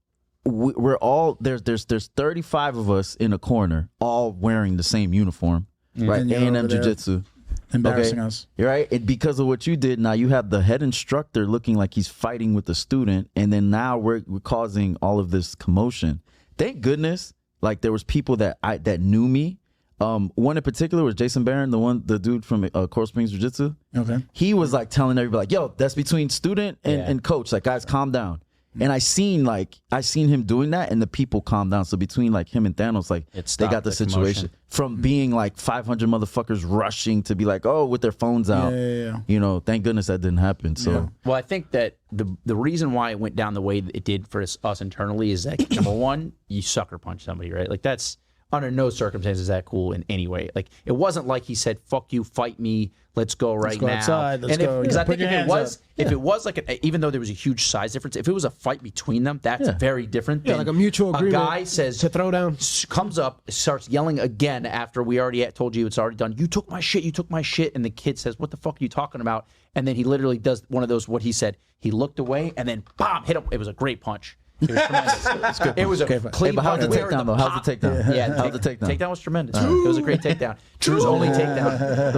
we're all there's 35 of us in a corner, all wearing the same uniform, right? A M Jiu-Jitsu. Embarrassing us. You're right. Because of what you did, now you have the head instructor looking like he's fighting with the student, and then now we're causing all of this commotion. Thank goodness, like there was people that knew me. One in particular was Jason Barron, the dude from Coral Springs Jiu-Jitsu. Okay. He was like telling everybody, like, yo, that's between student and coach. Like, guys, calm down. And I seen him doing that, and the people calmed down. So between like him and Thanos, like they got the situation from being like 500 motherfuckers rushing to be like, oh, with their phones out. Yeah. Thank goodness that didn't happen. So well, I think that the reason why it went down the way it did for us internally is that number one, you sucker punch somebody, right? Like that's under no circumstances is that cool in any way. Like it wasn't like he said, "Fuck you, fight me, let's go right now." Outside, let's go. Because I think if it was like even though there was a huge size difference, if it was a fight between them, that's very different. Yeah, like a mutual agreement. A guy says to throw down, comes up, starts yelling again after we already told you it's already done. You took my shit, and the kid says, "What the fuck are you talking about?" And then he literally does one of those. What he said, he looked away and then bam, hit him. It was a great punch. It was tremendous. It was a clean but how's the punch. takedown though? How's the takedown? Yeah, how's the takedown? Takedown was tremendous. It was a great takedown. Drew's only takedown.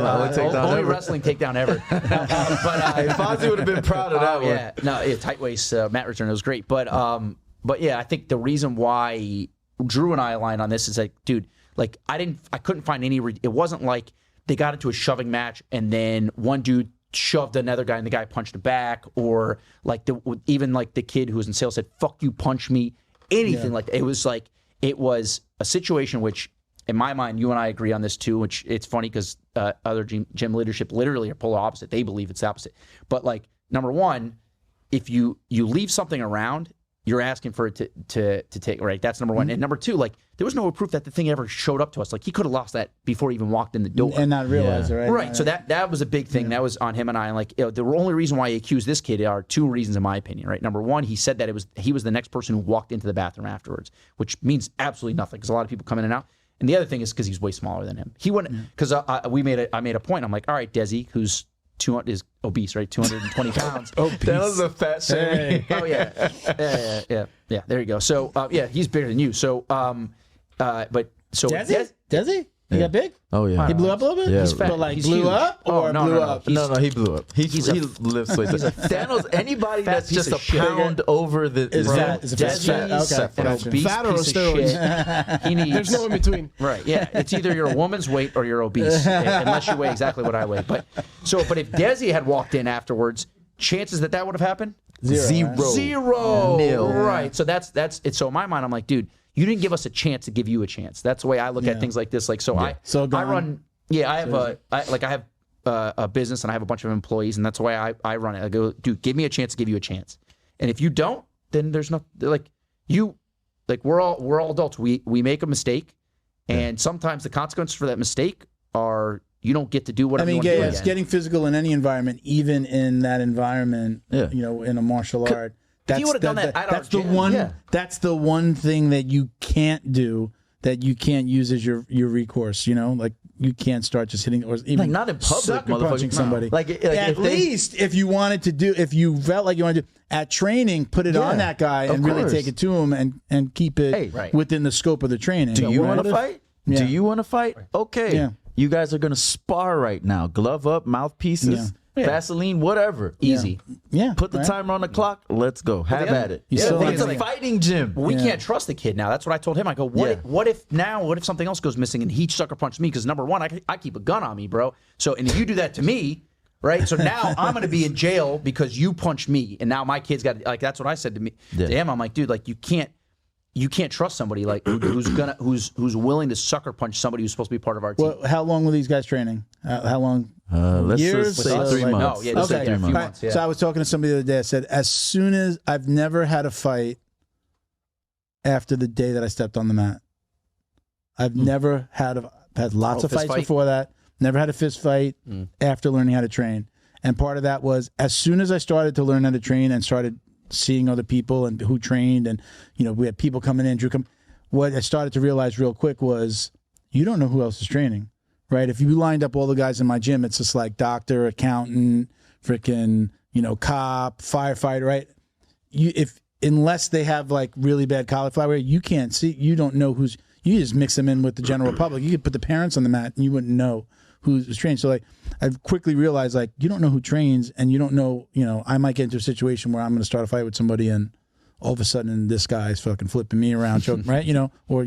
Only wrestling takedown ever. Fonzie would have been proud of that one. Yeah, no, tight waist mat return. It was great. But yeah, I think the reason why Drew and I aligned on this is like, dude, like I couldn't find any. It wasn't like they got into a shoving match and then one dude shoved another guy and the guy punched him back, or like even like the kid who was in sales said, "Fuck you, punch me." Anything like that. It was a situation which, in my mind, you and I agree on this too. Which it's funny because other gym leadership literally are polar opposite. They believe it's the opposite. But like number one, if you leave something around, you're asking for it to take, right? That's number one. And number two, like there was no proof that the thing ever showed up to us. Like he could have lost that before he even walked in the door and not realize it, right? Right. So that was a big thing. That was on him and I. And like the only reason why he accused this kid are two reasons, in my opinion. Right. Number one, he said that he was the next person who walked into the bathroom afterwards, which means absolutely nothing because a lot of people come in and out. And the other thing is because he's way smaller than him. He wouldn't because I made a point. I'm like, all right, Desi, who's is obese, right? 220 pounds. That was a fat shame. Oh yeah. There you go. So yeah, he's bigger than you. So but so Does he? He got big? Oh yeah. He blew up a little bit? Yeah. He's fat. But like He's blew huge. up or no, blew no. up? No, he blew up. He lifts weights. Thanos, anybody fat that's piece just of a shit. pound over the Is fat. Is a fat. Desi's Okay. an Gotcha. obese Fat or piece of steroids? shit. He needs, There's no in between. Right, yeah. It's either you're a woman's weight or you're obese, unless you weigh exactly what I weigh. But if Desi had walked in afterwards, chances that would have happened? Zero. Nil. Right. So that's it. So in my mind, I'm like, dude, you didn't give us a chance to give you a chance. That's the way I look at things like this. Like, I run. Yeah, I have a business and I have a bunch of employees, and that's the way I run it. I go, dude, give me a chance to give you a chance. And if you don't, then there's no we're all adults. We make a mistake, and sometimes the consequences for that mistake are you don't get to do whatever you want to do again. Getting physical in any environment, even in that environment, in a martial art. If you would have done that at our gym, That's the one thing that you can't do, that you can't use as your recourse. Like you can't start just hitting or even not in public, sucker punching somebody. Like at least if you wanted to do, if you felt like you wanted to at training, put it on that guy and really take it to him and keep it within the scope of the training. Do you want to fight? Yeah. Do you want to fight? Okay. Yeah. You guys are gonna spar right now. Glove up, mouthpieces. Vaseline, whatever. Easy. Yeah. Put the timer on the clock. Let's go. Have at it. It's It's a fighting gym. We can't trust the kid now. That's what I told him. I go, what if something else goes missing and he sucker punched me? Because number one, I keep a gun on me, bro. So, and if you do that to me, right? So now I'm going to be in jail because you punched me, and now my kid's got that's what I said to him. I'm like, dude, like you can't trust somebody like who's willing to sucker punch somebody who's supposed to be part of our team. Well, how long were these guys training? How long? Let's years? just say 3 months. No, Let's say 3 a few months. months. Yeah. So I was talking to somebody the other day. I said, as soon as I've never had a fight after the day that I stepped on the mat. I've never had lots of fights before that. Never had a fist fight after learning how to train. And part of that was as soon as I started to learn how to train and started seeing other people and who trained, and we had people coming in, Drew come. What I started to realize real quick was you don't know who else is training, right? If you lined up all the guys in my gym, it's just like doctor, accountant, freaking cop, firefighter, right? Unless they have like really bad cauliflower, you can't see. You don't know who's. You just mix them in with the general public. You could put the parents on the mat and you wouldn't know who's trained. So like I've quickly realized like you don't know who trains, and you don't know, I might get into a situation where I'm going to start a fight with somebody and all of a sudden this guy's fucking flipping me around, choking, right? Or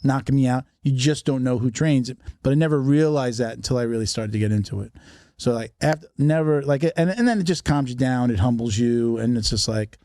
knocking me out. You just don't know who trains. But I never realized that until I really started to get into it. So like and then it just calms you down, it humbles you, and it's just like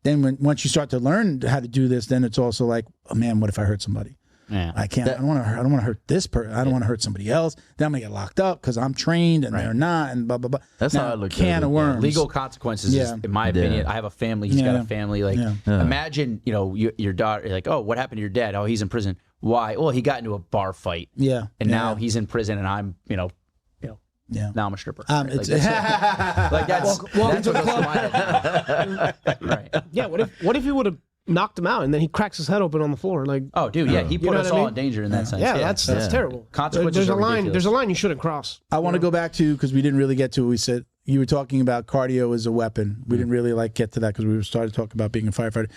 then once you start to learn how to do this, then it's also like, oh man, what if I hurt somebody? Yeah. I can't. I don't want to hurt this person. I don't want to hurt somebody else. Then I'm gonna get locked up because I'm trained and they're not, and blah blah blah. That's how I look at it. Can of worms. Legal consequences, is, in my opinion. I have a family. He's got a family. Like, imagine, your daughter. Like, oh, what happened to your dad? Oh, he's in prison. Why? Well, he got into a bar fight. Yeah. And now he's in prison, and I'm, now I'm a stripper. Right? It's that's what goes through my head. Right. Yeah. What if he would have knocked him out and then he cracks his head open on the floor? Like, oh, dude, yeah, he put us all in danger in that sense. Yeah, that's terrible. Consequences There's a are line. ridiculous. There's a line you shouldn't cross. I want to go back to, because we didn't really get to it. We said you were talking about cardio as a weapon. We didn't really like get to that because we were starting to talk about being a firefighter.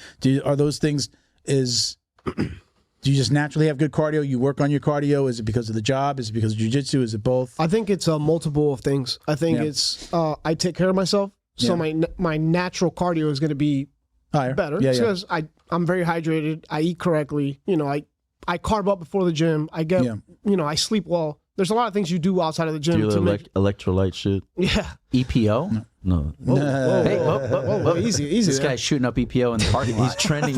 Are those things do you just naturally have good cardio? You work on your cardio? Is it because of the job? Is it because of jiu-jitsu? Is it both? I think it's a multiple of things. I think it's I take care of myself, so my natural cardio is going to be higher, better because I'm very hydrated. I eat correctly. You know, I carb up before the gym. I get I sleep well. There's a lot of things you do outside of the gym. Do you electrolyte shit? Yeah. EPO? No. Whoa, Hey, whoa. Easy. This guy's shooting up EPO in the parking lot. He's trending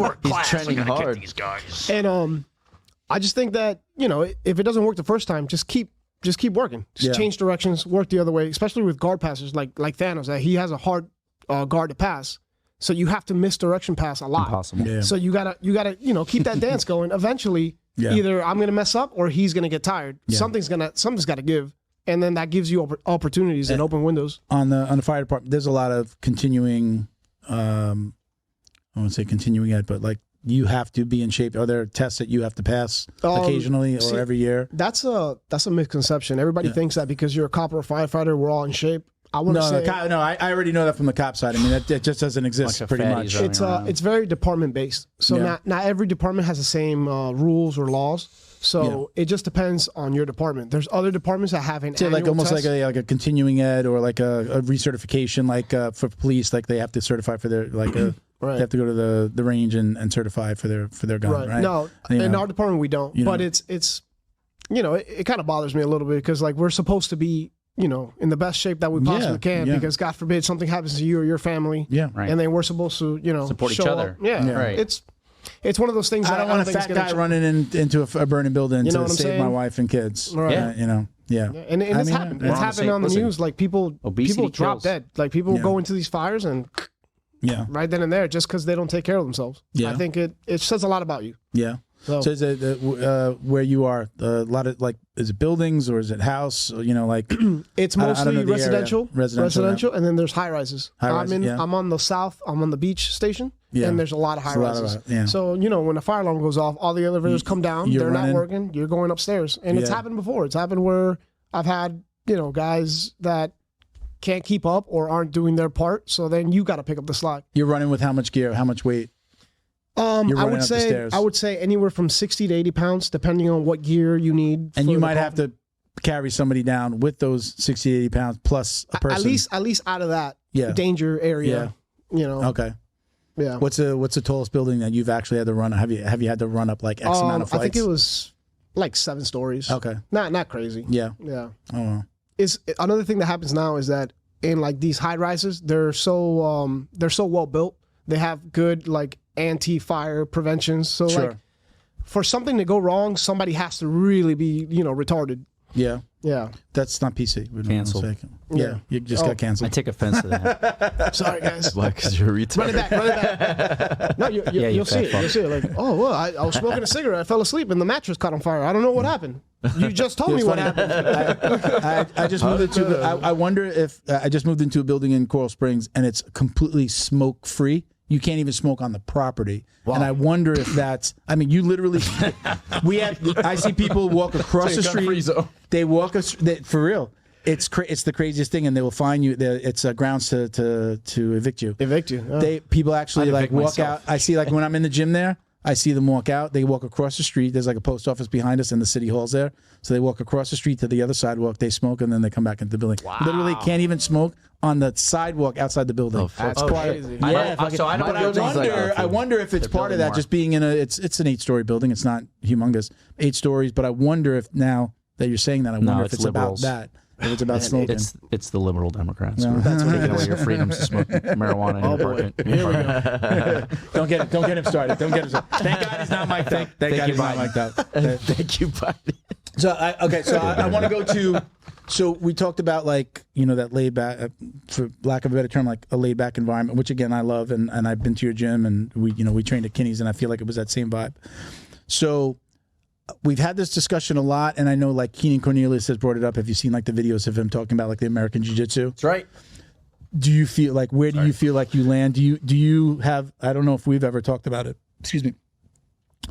hard. And I just think that, if it doesn't work the first time, just keep working. Just change directions, work the other way, especially with guard passes like Thanos, that he has a hard guard to pass. So you have to misdirection pass a lot. Impossible. Yeah. So you gotta keep that dance going. Eventually, either I'm gonna mess up or he's gonna get tired. Yeah. Something's gotta give, and then that gives you opportunities and open windows. On the fire department, there's a lot of continuing. I won't say continuing ed, but like you have to be in shape. Are there tests that you have to pass occasionally or every year? That's a misconception. Everybody thinks that because you're a cop or a firefighter, we're all in shape. I want to say I already know that from the cop side. I mean, that just doesn't exist pretty much. It's very department based. So not every department has the same rules or laws. So it just depends on your department. There's other departments that have an annual like almost test. like a continuing ed or like a recertification, like for police, like they have to certify for their Right. They have to go to the range and certify for their gun. Right. No, in our department we don't. But it's it kind of bothers me a little bit because like we're supposed to be in the best shape that we possibly can because God forbid something happens to you or your family. Yeah. Right. And then we're supposed to support each show other. Up. Yeah. Right. It's one of those things. I don't want a fat guy running into a burning building to save my wife and kids. Right. And it's happened. It's happened on the news. Like people drop dead. Like people go into these fires and right then and there just because they don't take care of themselves. Yeah. I think it says a lot about you. Yeah. So is it where you are a lot of like is it buildings or is it house? Like it's mostly residential, and then there's high rises. I'm on the south. I'm on the beach station, and there's a lot of high rises. So when the fire alarm goes off, all the elevators come down. They're not working. You're going upstairs, and it's happened before. It's happened where I've had guys that can't keep up or aren't doing their part. So then you got to pick up the slack. You're running with how much gear? How much weight? I would say anywhere from 60 to 80 pounds, depending on what gear you need. And you might have to carry somebody down with those 60 to 80 pounds plus a person. At least out of that danger area. Yeah. Okay. Yeah. What's the tallest building that you've actually had to run? Have you had to run up like X amount of flights? I think it was like 7 stories. Okay. Not crazy. Yeah. Yeah. Oh wow. Another thing that happens now is that in like these high rises, they're so well built. They have good like anti-fire prevention. So like for something to go wrong, somebody has to really be, retarded. Yeah. Yeah. That's not PC. Canceled. Yeah. You just got canceled. I take offense to that. Sorry, guys. Why? Because you're a retard. Run it back. No, you'll see it. You'll see it. Like, oh, well, I was smoking a cigarette. I fell asleep and the mattress caught on fire. I don't know what happened. You just told me what happened. I just moved into. I wonder if I just moved into a building in Coral Springs and it's completely smoke free. You can't even smoke on the property. Wow. And I wonder if that's, you literally, I see people walk across the street. They walk, for real. It's the craziest thing, and they will fine you. It's grounds to evict you. Evict you. People actually like walk out. I see like when I'm in the gym there, I see them walk out. They walk across the street. There's like a post office behind us and the city hall's there. So they walk across the street to the other sidewalk. They smoke and then they come back into the building. Wow. Literally can't even smoke on the sidewalk outside the building. That's crazy. I wonder if it's part of that. Just being in it's an 8-story building. It's not humongous, 8 stories. But I wonder if now that you're saying that, I wonder if it's liberals. about that. If it's about smoking. It's the liberal Democrats. No. That's taking away your freedoms to smoke marijuana in your apartment. Don't get him started. Don't get him started. Thank God he's not mic'd up. Thank God he's not mic'd up. Thank you, Biden. So I want to go to. So we talked about like that laid back, for lack of a better term, like a laid back environment, which again I love, and I've been to your gym and we trained at Kinney's and I feel like it was that same vibe. So we've had this discussion a lot, and I know like Keenan Cornelius has brought it up. Have you seen like the videos of him talking about like the American Jiu-Jitsu? That's right. Do you feel like do you feel like you land? Do you have? I don't know if we've ever talked about it. Excuse me.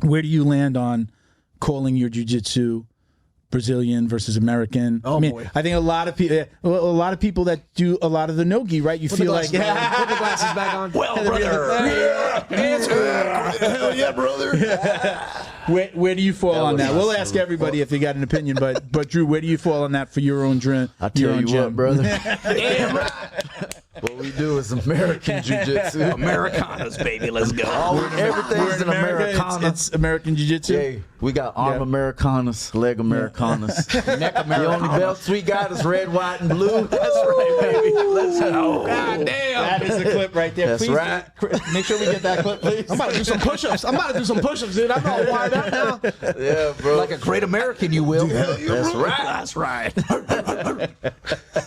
Where do you land on calling your jiu-jitsu Brazilian versus American. Oh, I mean, boy. I think a lot of people that do a lot of the no-gi, right? You feel like put the glasses back on. Well, brother. Hell yeah, brother. where do you fall on was that? We'll awesome. ask everybody if they got an opinion, but Drew, where do you fall on that for your own gym? I tell you what, brother. Damn right. What we do is American Jiu-Jitsu. Americanas, baby. Let's go. Everything's in Americana. It's American Jiu-Jitsu. Hey, we got arm Americanas, leg Americanas. Neck The only Americanas. belts we got is red, white, and blue. That's right, baby. Let's go. God damn. That is the clip right there. That's Please, right. Make sure we get that clip, please. I'm about to do some push-ups. dude. I'm all wired up now. Yeah, bro. Like a great American, you will. That's right. That's right.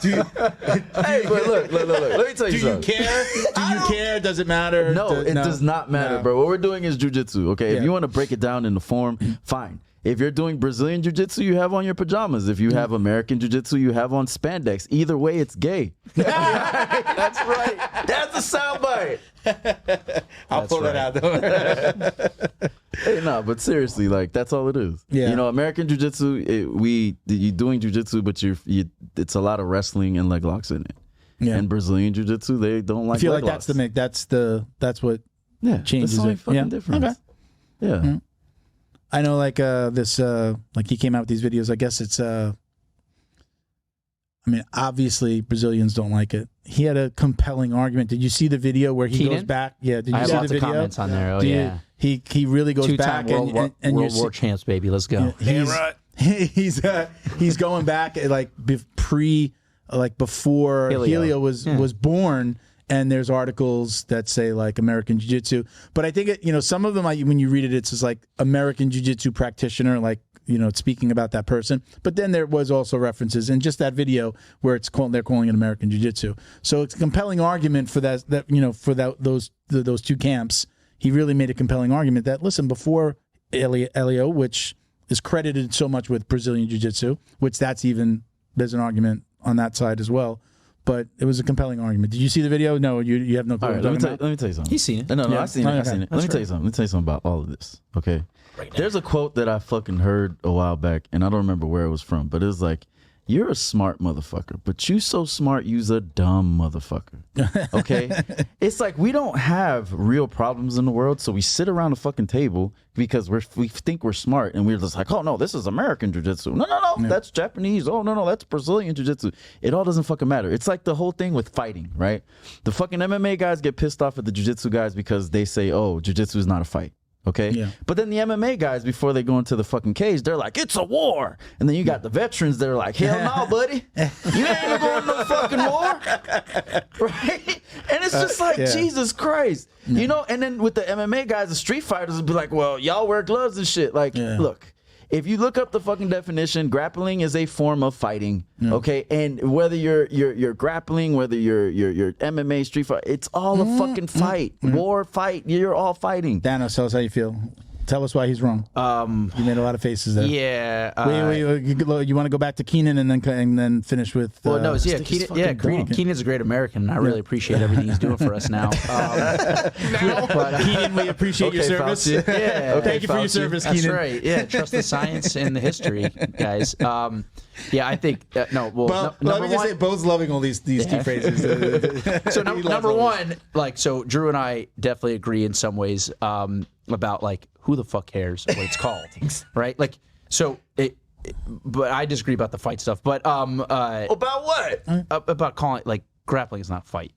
Hey, but look. Let me tell you Do you something. care? Do you care? Does it matter? No, it does not matter, No. bro. What we're doing is jujitsu, okay? Yeah. If you want to break it down into form, fine. If you're doing Brazilian jiu-jitsu, you have on your pajamas. If you have American jiu-jitsu, you have on spandex. Either way, it's gay. That's right. That's the soundbite. I'll pull that out. Hey, no, but seriously, like that's all it is. Yeah. You know, American jiu-jitsu, you're doing jiu-jitsu, but it's a lot of wrestling and leg locks in it. Yeah. And Brazilian jiu-jitsu, they don't like I feel leg like locks. that's what changes that's the only it. fucking Yeah. difference. Okay. Yeah. I know, like this, like he came out with these videos. I guess it's, I mean, obviously Brazilians don't like it. He had a compelling argument. Did you see the video where he Keenan? goes back? Yeah, did you I have see lots the of video? comments on there. Oh, Do you- yeah. He really goes Two-time back World War you're champs, baby. Let's go. He's going back like before Helio. Helio was born, and there's articles that say like American Jiu-Jitsu, but I think some of them when you read it, it's just like American Jiu-Jitsu practitioner, like speaking about that person. But then there was also references in just that video where they're calling it American Jiu-Jitsu. So it's a compelling argument for those two camps. He really made a compelling argument that, listen, before Helio, which is credited so much with Brazilian Jiu-Jitsu, which there's an argument on that side as well. But it was a compelling argument. Did you see the video? No, you have no clue. All right, let me tell you something. He's seen it. No, Yeah. I've seen it. Okay. I've seen it. Let me tell you something about all of this. Okay. There's a quote that I fucking heard a while back, and I don't remember where it was from, but it was like, "You're a smart motherfucker, but you so smart, you's a dumb motherfucker." Okay? It's like we don't have real problems in the world, so we sit around the fucking table because we think we're smart, and we're just like, "Oh no, this is American jiu-jitsu. No, that's Japanese. Oh no, that's Brazilian jiu-jitsu." It all doesn't fucking matter. It's like the whole thing with fighting, right? The fucking MMA guys get pissed off at the jiu-jitsu guys because they say, "Oh, jiu-jitsu is not a fight." Okay. Yeah. But then the MMA guys, before they go into the fucking cage, they're like, "It's a war." And then you got the veterans that are like, "Hell no, buddy. You ain't going to no fucking war." Right? And it's just like, Jesus Christ. You know, and then with the MMA guys, the street fighters will be like, "Well, y'all wear gloves and shit." Like, look. If you look up the fucking definition, grappling is a form of fighting, okay? And whether you're grappling, whether you're MMA, street fight, it's all a fucking fight, war fight. You're all fighting. Thanos, tell us how you feel. Tell us why he's wrong. You made a lot of faces there. Yeah. Wait, you want to go back to Keenan and then finish with? Well, no, yeah, stick his Keenan, fucking dog. Keenan's a great American, and I really appreciate everything he's doing for us now. Keenan, we appreciate your service. Fauci. Yeah, Thank you for your service, That's Keenan. right. Yeah, trust the science and the history, guys. Yeah, I think no. Well, Let number me just one, say, Bo's loving all these key phrases. so He loves number all one, like, so Drew and I definitely agree in some ways about like who the fuck cares what it's called, right? Like, so but I disagree about the fight stuff. But About what? about calling it like grappling is not fight.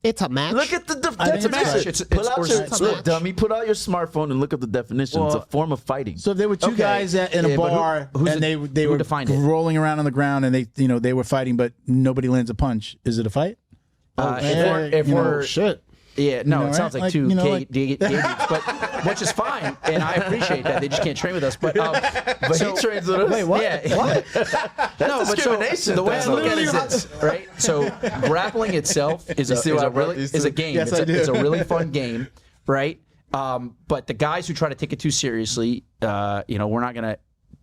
It's a match. Look at the I think it's definition. right. Look, dummy, put out your smartphone and look up the definition. It's a form of fighting. So if there were two guys in a Yeah, but bar and they who were defined it? rolling around on the ground and they were fighting, but nobody lands a punch. Is it a fight? If we're shit. yeah, no, know, it sounds right? like Like, two like- gay dudes, but which is fine, and I appreciate that. They just can't train with us. But But he trains with us. Wait, what? Yeah. What? No, but so discrimination, the way I though. look at it is this, right? So grappling itself is see why I brought really these is a two? game. Yes, I do. It's a really fun game, right? But the guys who try to take it too seriously, we're not gonna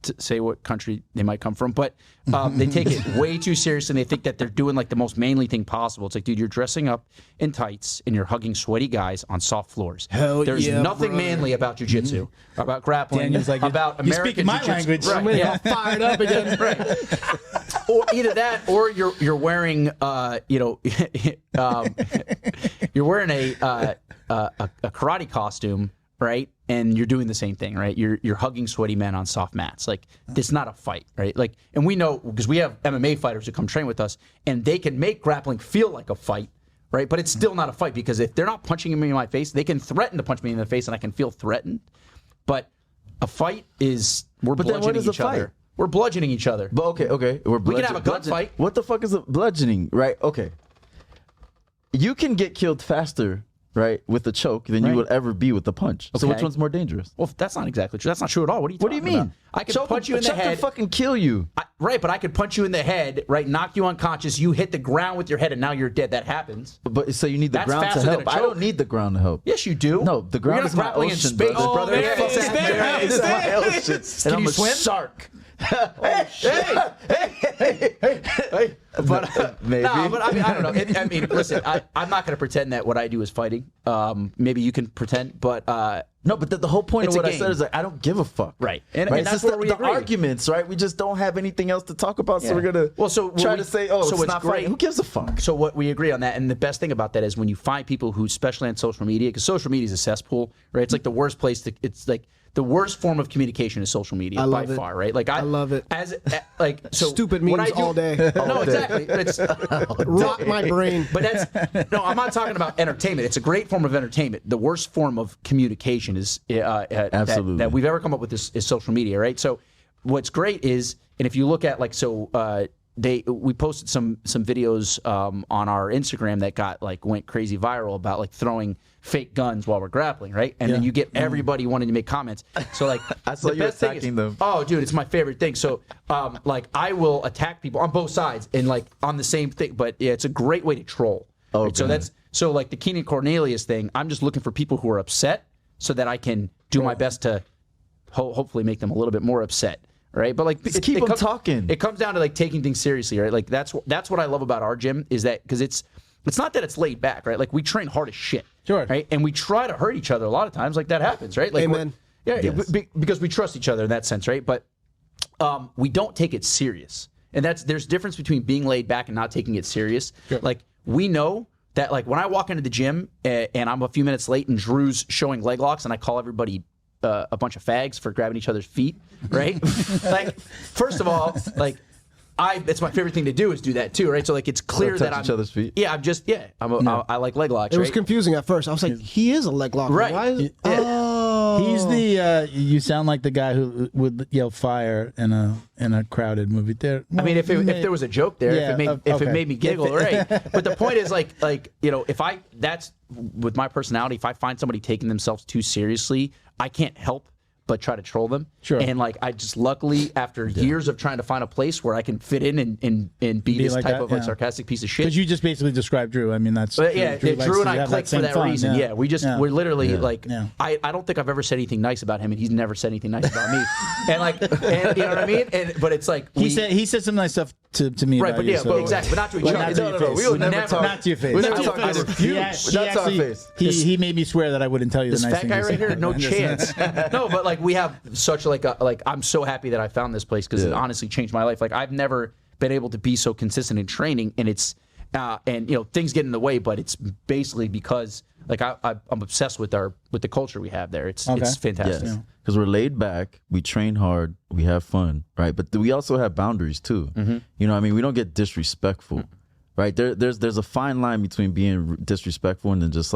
to say what country they might come from, but they take it way too serious, and they think that they're doing like the most manly thing possible. It's like, dude, you're dressing up in tights and you're hugging sweaty guys on soft floors. There's nothing manly about jiu-jitsu, about grappling, Daniel's like, about you American speak my jiu-jitsu. language. Right, I'm yeah. fired up again. Right. Or either that, or you're wearing, you're wearing a karate costume, right? And you're doing the same thing, right? You're hugging sweaty men on soft mats. Like, it's not a fight, right? Like, and we know, because we have MMA fighters who come train with us, and they can make grappling feel like a fight, right? But it's still not a fight, because if they're not punching me in my face, they can threaten to punch me in the face, and I can feel threatened. But a fight is, we're bludgeoning each other. We're bludgeoning each other. But okay. We can have a gunfight. What the fuck is a bludgeoning, right? Okay. You can get killed faster, right, with a choke than you would ever be with a punch. So which one's more dangerous? Well, that's not exactly true. That's not true at all. What are you talking mean? about? I could punch you in the head. Can fucking kill you. Right, but I could punch you in the head, right, knock you unconscious, you hit the ground with your head, and now you're dead. That happens. But so you need the That's ground to faster than help. a I choke. don't need the ground to help. Yes, you do. No, the ground You're is my grappling ocean, in space, brother. brother. there Yeah, it is. exactly. There it is. It's my ocean. Can And you I'm swim? a shark. But Maybe. No, but I mean, I don't know. I mean, listen, I'm not going to pretend that what I do is fighting. Maybe you can pretend, but No, but the whole point of It's a what I game. said is like, I don't give a fuck. Right. And It's that's just where we the agree. arguments, right? We just don't have anything else to talk about, so Yeah. we're gonna try to say, so it's what's not great- fighting. Who gives a fuck? So what we agree on that, and the best thing about that is when you find people who, especially on social media, because social media is a cesspool, right? It's like the worst place to. It's like the worst form of communication is social media by love it. far, right? Like I love it. So Stupid what memes I do- all day. No, exactly. It's, Rock my brain. But I'm not talking about entertainment. It's a great form of entertainment. The worst form of communication is Absolutely. that we've ever come up with is social media, right? So what's great is, and if you look at we posted some videos on our Instagram that went crazy viral about like throwing fake guns while we're grappling, right? And then you get everybody wanting to make comments. So like I saw the you best thing attacking is- them. Oh, dude, it's my favorite thing. So I will attack people on both sides and like on the same thing. But yeah, it's a great way to troll. Right? Okay. So like the Keenan Cornelius thing. I'm just looking for people who are upset so that I can do my best to hopefully make them a little bit more upset. Right, but like Just keep them talking. It comes down to like taking things seriously, right? Like that's what I love about our gym is that because it's not that it's laid back, right? Like we train hard as shit, Sure. right? And we try to hurt each other a lot of times. Like that happens, right? Like Amen. Yeah, Yes. because we trust each other in that sense, right? But we don't take it serious, and there's difference between being laid back and not taking it serious. Sure. Like we know that like when I walk into the gym and I'm a few minutes late and Drew's showing leg locks and I call everybody a bunch of fags for grabbing each other's feet, right? Like, first of all, like, it's my favorite thing to do is do that too, right? So like, it's clear that touch I'm each other's feet? Yeah, I like leg locks. It was right? confusing at first. I was like, he is a leg locker. Right. Why is, He's you sound like the guy who would yell fire in a crowded movie theater. I mean, if there was a joke there, Yeah, if it okay. made me giggle, right? But the point is, like that's with my personality. If I find somebody taking themselves too seriously, I can't help but try to troll them. Sure. And like I just luckily after years of trying to find a place where I can fit in and be this like type that, of like yeah. sarcastic piece of shit. Because you just basically described Drew. I mean, that's But yeah, Drew Drew, likes and to I have clicked for same that fun, reason. Yeah, we're literally like, Yeah. I don't think I've ever said anything nice about him, and he's never said anything nice about me. And you know what I mean? But it's like He said some nice stuff to me. right, about but you, yeah, so- but exactly, but not to each But other. not to your face. we would never talk. Not to your face. We never Not to talk. your I face. refuse. He Not to our actually- face. He made me swear that I wouldn't tell you This the nice fat guy things. right here, no chance. No, but like we have such I'm so happy that I found this place because it honestly changed my life. Like I've never been able to be so consistent in training, and it's and things get in the way, but it's basically because like I'm obsessed with the culture we have there. It's fantastic. Yes, because we're laid back, we train hard, we have fun, right? But we also have boundaries too. Mm-hmm. You know what I mean? We don't get disrespectful, right? There's a fine line between being disrespectful and then just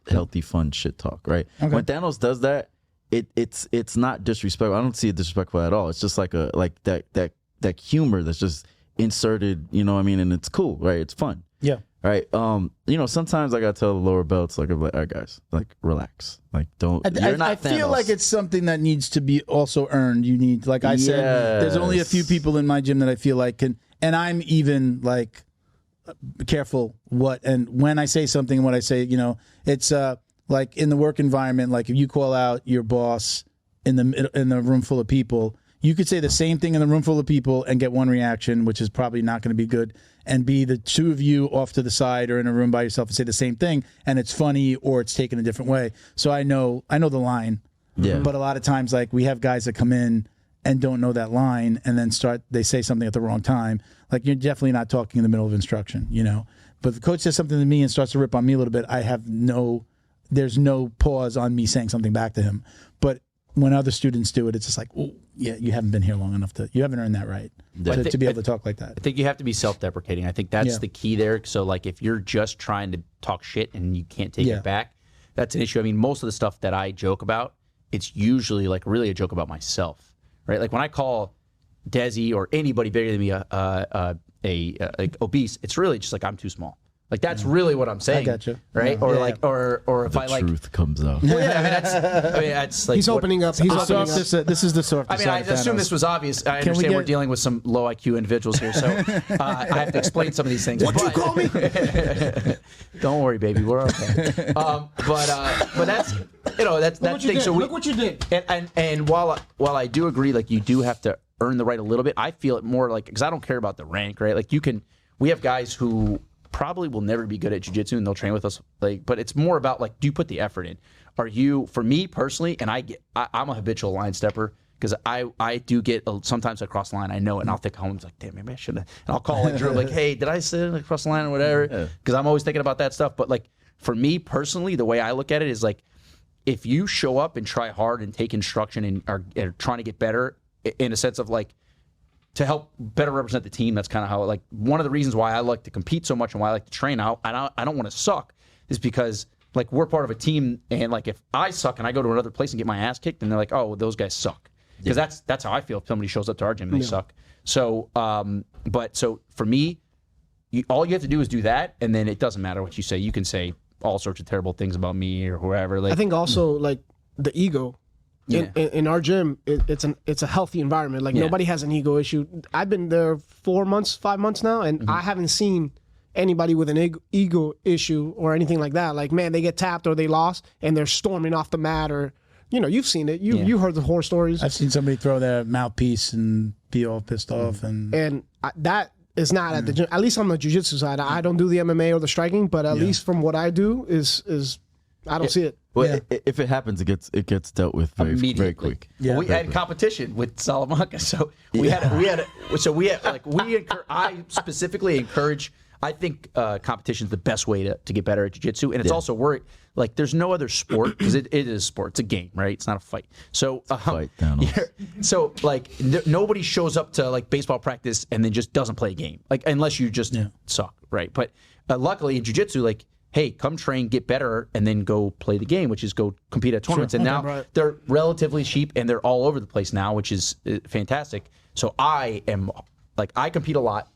healthy, fun shit talk, right? Okay. When Thanos does that, it's not disrespectful. I don't see it disrespectful at all. It's just like that humor that's just inserted, you know what I mean? And it's cool, right? It's fun. Yeah. Right. Sometimes I gotta tell the lower belts, like, I'm like, all right, guys, like, relax. Like, don't. You're not I feel Thanos. like it's something that needs to be also earned. You need, like I said, there's only a few people in my gym that I feel like can, and I'm even like careful what and when I say something and what I say. It's like in the work environment. Like if you call out your boss in the room full of people, you could say the same thing in a room full of people and get one reaction, which is probably not going to be good, and be the two of you off to the side or in a room by yourself and say the same thing, and it's funny or it's taken a different way. So I know the line. Yeah. But a lot of times, like, we have guys that come in and don't know that line, and then they say something at the wrong time. Like, you're definitely not talking in the middle of instruction, you know. But if the coach says something to me and starts to rip on me a little bit, there's no pause on me saying something back to him. But when other students do it, it's just like, oh, yeah, you haven't been here long enough you haven't earned that right to be able to talk like that. I think you have to be self-deprecating. I think that's the key there. So, like, if you're just trying to talk shit and you can't take it back, that's an issue. I mean, most of the stuff that I joke about, it's usually like really a joke about myself, right? Like when I call Desi or anybody bigger than me like obese, it's really just like I'm too small. Like that's really what I'm saying. I got you. Right? Yeah. Or like, or if The I like truth comes out. Well, yeah, I mean that's like He's opening up. He's opening up. This is the soft. I mean, I assume this was obvious. I understand we're dealing with some low IQ individuals here, so I have to explain some of these things. What'd you call me? Don't worry, baby, we're okay. But that's that's that thing. So look what you did. And while I do agree, like you do have to earn the right a little bit. I feel it more like because I don't care about the rank, right? Like we have guys who probably will never be good at jiu-jitsu and they'll train with us, like, but it's more about like, do you put the effort in? Are you, for me personally, and I'm a habitual line stepper because I do get sometimes I cross the line, I know it, and I'll think home, like, damn, maybe I should have, and I'll call like Drew, like, hey, did I sit across the line or whatever? Because I'm always thinking about that stuff. But like for me personally, the way I look at it is like, if you show up and try hard and take instruction and are trying to get better in a sense of like, to help better represent the team, that's kind of how, like, one of the reasons why I like to compete so much and why I like to train out, I don't want to suck, is because, like, we're part of a team, and, like, if I suck and I go to another place and get my ass kicked, then they're like, oh, well, those guys suck. Because that's how I feel if somebody shows up to our gym and they suck. So, so for me, all you have to do is do that, and then it doesn't matter what you say. You can say all sorts of terrible things about me or whoever. Like, I think also, like, the ego. In our gym, it's a healthy environment. Like nobody has an ego issue. I've been there 5 months now, and I haven't seen anybody with an ego issue or anything like that. Like, man, they get tapped or they lost and they're storming off the mat, or you've seen it. You heard the horror stories. I've seen somebody throw their mouthpiece and be all pissed off, and that is not at the gym. At least on the jiu-jitsu side, I don't do the MMA or the striking, but at least from what I do is I don't see it. Well, if it happens, it gets dealt with very quick. Yeah, we had competition with Salamanca, so I specifically encourage. I think competition is the best way to get better at jiu-jitsu, and it's also like there's no other sport because it is a sport. It's a game, right? It's not a fight. So fight, Thanos. So like nobody shows up to like baseball practice and then just doesn't play a game, like unless you just suck, right? But luckily in jiu-jitsu, like, hey, come train, get better, and then go play the game, which is go compete at tournaments. And now they're relatively cheap, and they're all over the place now, which is fantastic. So I compete a lot.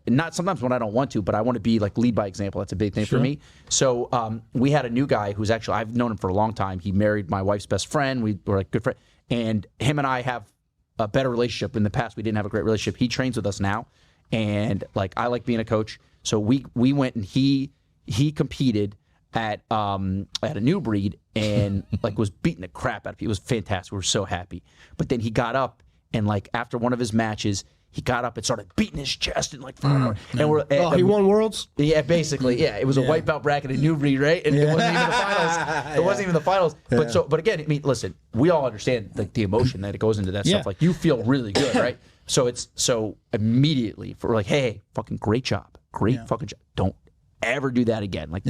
Not sometimes when I don't want to, but I want to be like lead by example. That's a big thing for me. So we had a new guy who's actually, I've known him for a long time. He married my wife's best friend. We were like good friends. And him and I have a better relationship. In the past, we didn't have a great relationship. He trains with us now. And like, I like being a coach. So we went and he competed at a new breed and like was beating the crap out of people. It was fantastic. We were so happy. But then he got up and like after one of his matches, he got up and started beating his chest and like, and he won worlds. Yeah, basically, yeah. It was a white belt bracket, a new breed, right? And it wasn't even the finals. It wasn't even the finals. But again, I mean, listen, we all understand like the emotion that it goes into that stuff. Like you feel really good, right? So immediately for like, hey, fucking great job, fucking job. Don't ever do that again. Like,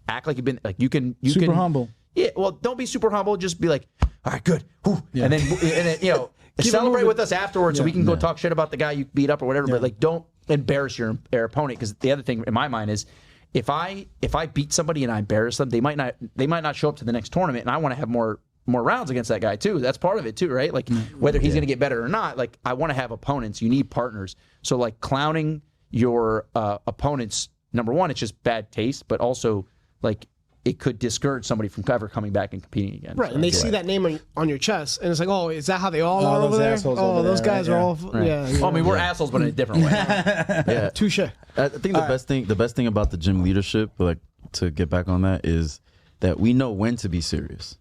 act like you've been like you can super humble. Yeah, well, don't be super humble. Just be like, all right, good, and then celebrate with us afterwards, so we can go talk shit about the guy you beat up or whatever. But like, don't embarrass your opponent, because the other thing in my mind is, if I beat somebody and I embarrass them, they might not show up to the next tournament, and I want to have more rounds against that guy too. That's part of it too, right? Like whether he's going to get better or not. Like I want to have opponents. You need partners. So like clowning your opponents. Number one, it's just bad taste, but also like it could discourage somebody from ever coming back and competing again. Right, and they see that name on your chest, and it's like, oh, is that how they all are over there? Oh, those guys are all, Well, I mean, we're assholes, but in a different way. Touche. I think the best thing about the gym leadership, like to get back on that, is that we know when to be serious.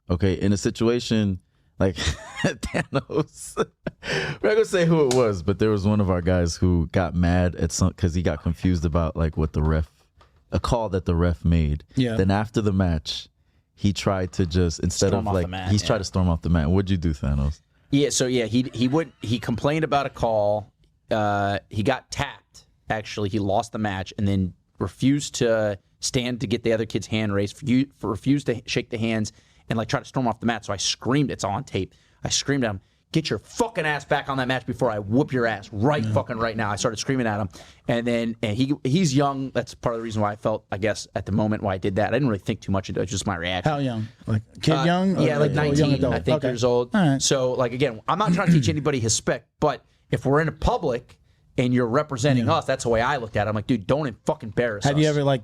Okay, in a situation like Thanos. We're not gonna say who it was, but there was one of our guys who got mad at some because he got confused about like what a call that the ref made. Yeah. Then after the match, he tried to just Storm off the mat, tried to storm off the mat. What'd you do, Thanos? Yeah, so yeah, he complained about a call. He got tapped. Actually, he lost the match and then refused to stand to get the other kid's hand raised. Refused to shake the hands and like try to storm off the mat. So I screamed. It's on tape. I screamed at him, "Get your fucking ass back on that match before I whoop your ass fucking right now." I started screaming at him, and he's young. That's part of the reason why I felt, I guess, at the moment why I did that. I didn't really think too much into it. It's just my reaction. How young? Like kid young? Yeah, like young 19, adult? I think, Okay. years old. All right. So, like, again, I'm not trying to teach anybody his spec, but if we're in a public and you're representing us, that's the way I looked at it. I'm like, dude, don't fucking embarrass us. Have you ever like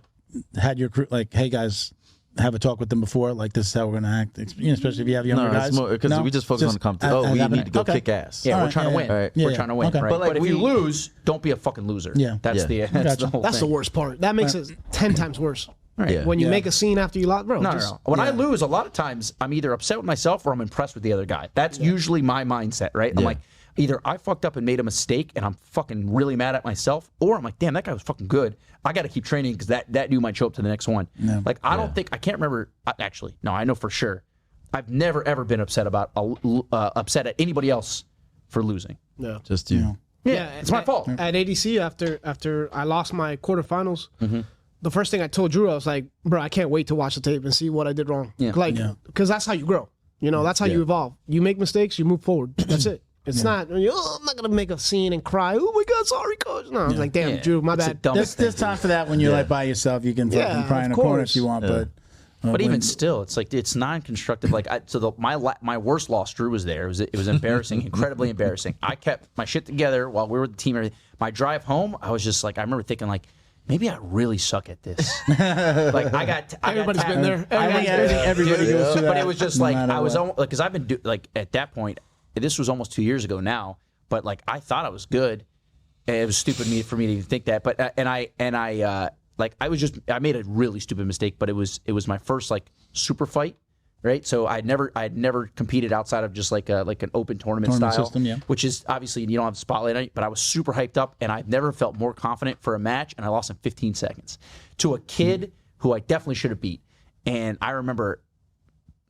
had your crew like, hey guys, have a talk with them before? Like, this is how we're gonna act. You know, especially if you have younger guys. No, it's more because we just focus on the competition. We need to go kick ass. Yeah, All we're right, trying to win. Right. We're trying to win, Okay. right? But, like, if you lose, don't be a fucking loser. Yeah. That's Yeah. the whole That's thing. the worst part. That makes it 10 times worse. Yeah. When you make a scene after you lost, bro. No. When I lose, a lot of times I'm either upset with myself or I'm impressed with the other guy. That's usually my mindset, right? I'm like, either I fucked up and made a mistake and I'm fucking really mad at myself, or I'm like, damn, that guy was fucking good. I got to keep training because that dude might show up to the next one. Yeah. Like, I don't think, I can't remember, actually, no, I know for sure. I've never, ever been upset about, upset at anybody else for losing. Yeah. Just you. Yeah, it's my fault. At ADC, after I lost my quarterfinals, the first thing I told Drew, I was like, bro, I can't wait to watch the tape and see what I did wrong. Yeah. Like, because that's how you grow. You know, that's how you evolve. You make mistakes, you move forward. That's it. It's not, I'm not going to make a scene and cry, oh my God, sorry, coach. No, I was like, damn, Drew, my bad. There's time for that when you're like by yourself. You can fucking cry in a corner if you want, But even still, it's like it's non-constructive. Like my worst loss, Drew was there. It was embarrassing, incredibly embarrassing. I kept my shit together while we were with the team. My drive home, I was just like, I remember thinking like, maybe I really suck at this. Like Everybody's been there. Everybody goes through that. But it was just like I was almost like because I've been like at that point. This was almost 2 years ago now. But like I thought I was good. And it was stupid for me to even think that. But I made a really stupid mistake. But it was my first like super fight, right? So I'd never competed outside of just like an open tournament style system, yeah. which is obviously you don't have the spotlight on it. But I was super hyped up, and I've never felt more confident for a match. And I lost in 15 seconds to a kid who I definitely should have beat. And I remember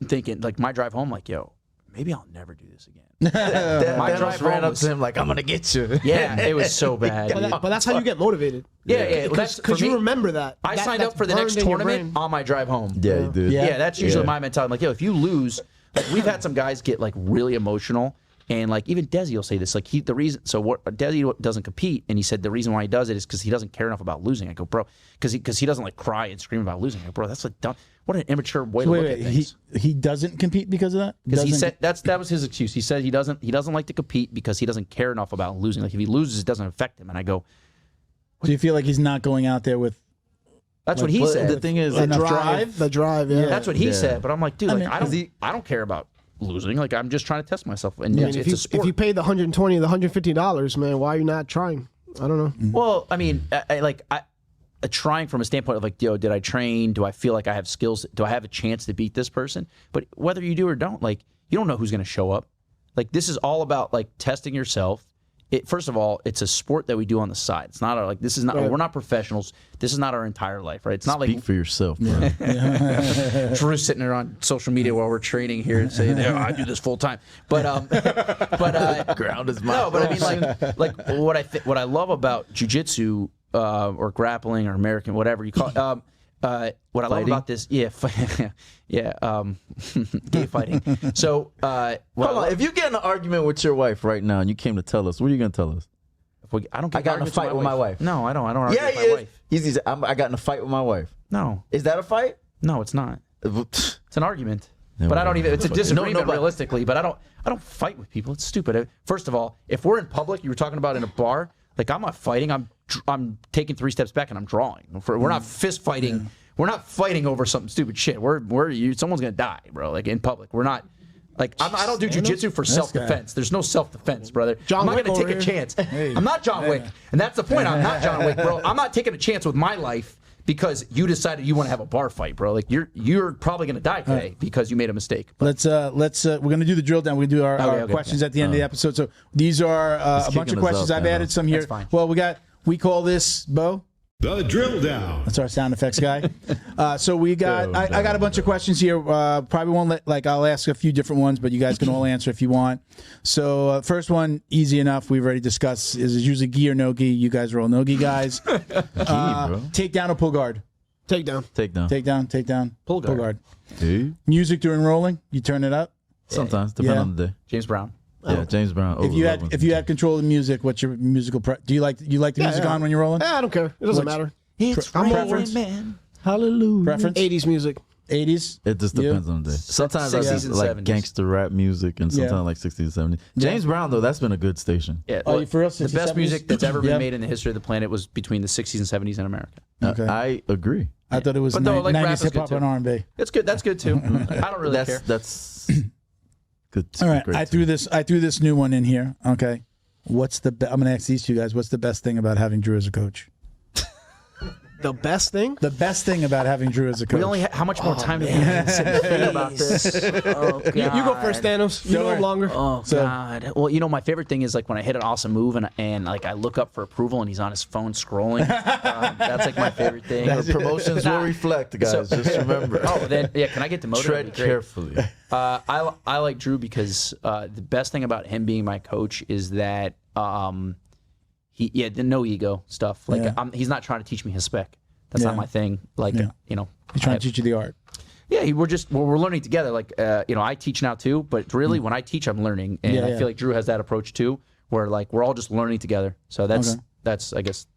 thinking like my drive home, like, yo, maybe I'll never do this again. My drive ran up to him like, I'm gonna get you. Yeah, it was so bad. But that's how you get motivated. Yeah. Because you remember that. I signed up for the next tournament on my drive home. Yeah, you did. Yeah, that's usually my mentality. I'm like, yo, if you lose, like, we've had some guys get like really emotional, and like even Desi will say this, like Desi doesn't compete, and he said the reason why he does it is because he doesn't care enough about losing. I go, bro, because he doesn't like cry and scream about losing. I go, bro, that's like dumb. What an immature way to look at things. He doesn't compete because of that? Because he said that was his excuse. He said he doesn't like to compete because he doesn't care enough about losing. Like if he loses, it doesn't affect him. And I go, Do you feel like he's not going out there with that's what he said. The thing is, The drive, yeah. That's what he said. But I'm like, dude, I I don't care about losing. Like I'm just trying to test myself. And I it's mean, a sport. if you pay the $120, the $150, man, why are you not trying? I don't know. Well, I mean, trying from a standpoint of like, yo, did I train? Do I feel like I have skills? Do I have a chance to beat this person? But whether you do or don't, like, you don't know who's going to show up. Like, this is all about like testing yourself. First of all, it's a sport that we do on the side. It's not this is not. We're not professionals. This is not our entire life, right? It's not speak like for yourself, bro. Drew's sitting there on social media while we're training here and saying, "Oh, I do this full time." But Ground is my. no, but I mean, like what I love about jiu-jitsu or grappling or American, whatever you call it. What I love about this, gay fighting. So, Hold on. If you get in an argument with your wife right now and you came to tell us, what are you gonna tell us? I don't. I got in a fight with my wife. No, I don't. I don't argue Yeah, with he my is. wife. He's I got in a fight with my wife. No, Is that a fight? no, it's not. It's an argument. No, But I don't even. It's a disagreement but- realistically. But I don't fight with people. It's stupid. First of all, if we're in public, you were talking about in a bar. Like I'm not fighting. I'm taking 3 steps back and I'm drawing. We're not fist fighting. Yeah. We're not fighting over some stupid shit. Someone's gonna die, bro. Like in public. We're not. Like I don't do jiu-jitsu for self-defense. There's no self-defense, brother. I'm not gonna take a chance. I'm not John Wick, and that's the point. I'm not John Wick, bro. I'm not taking a chance with my life because you decided you want to have a bar fight, bro. Like you're probably gonna die today because you made a mistake. But We're gonna do the drill down. We're gonna do our Okay. questions at the end of the episode. So these are a bunch of kicking us questions. up, I've man. added some here. That's fine. Well, we call this Bo. The drill down. That's our sound effects guy. So we got, I got a bunch of questions here. Probably won't I'll ask a few different ones, but you guys can all answer if you want. So first one, easy enough. We've already discussed. Is it usually gi or no gi? You guys are all no gi guys. Take down or pull guard? Take down. Take down. Take down. Pull guard. Hey. Music during rolling, you turn it up. Sometimes, depending on the day. James Brown. Yeah, James Brown. If you had control of the music, what's your musical? Do you like the music on when you're rolling? I don't care. It doesn't matter. It's I'm preference? man. Hallelujah. Preference? 80s music. 80s. It just depends on the day. Sometimes I 60s just and like 70s. gangster rap music, and sometimes like 60s and 70s. James Brown though, that's been a good station. Yeah. Oh, for real? The 60s, best 70s? music that's ever Yeah. been made in the history of the planet was between the 60s and 70s in America. Okay. I agree. I thought it was But no, like, rap 90s is hip good hop too. and R&B. It's good. That's good too. I don't really care. That's good. All right, great I threw this new one in here. Okay, I'm going to ask these two guys. What's the best thing about having Drew as a coach? The best thing? The best thing about having Drew as a coach. We only how much more time do we have to sit and think about this? Oh, God. You go first, Thanos. You know him longer. Oh God! Well, you know, my favorite thing is like when I hit an awesome move and like I look up for approval and he's on his phone scrolling. That's like my favorite thing. The promotions will reflect, guys. Just remember. Oh, then yeah. Can I get demoted? Tread carefully. I like Drew because the best thing about him being my coach is that the no ego stuff. Like he's not trying to teach me his spec. That's not my thing. Like you know, He's trying to teach you the art. yeah, we're learning together. Like you know, I teach now too, but really when I teach, I'm learning, and I feel like Drew has that approach too, where like we're all just learning together. So that's I guess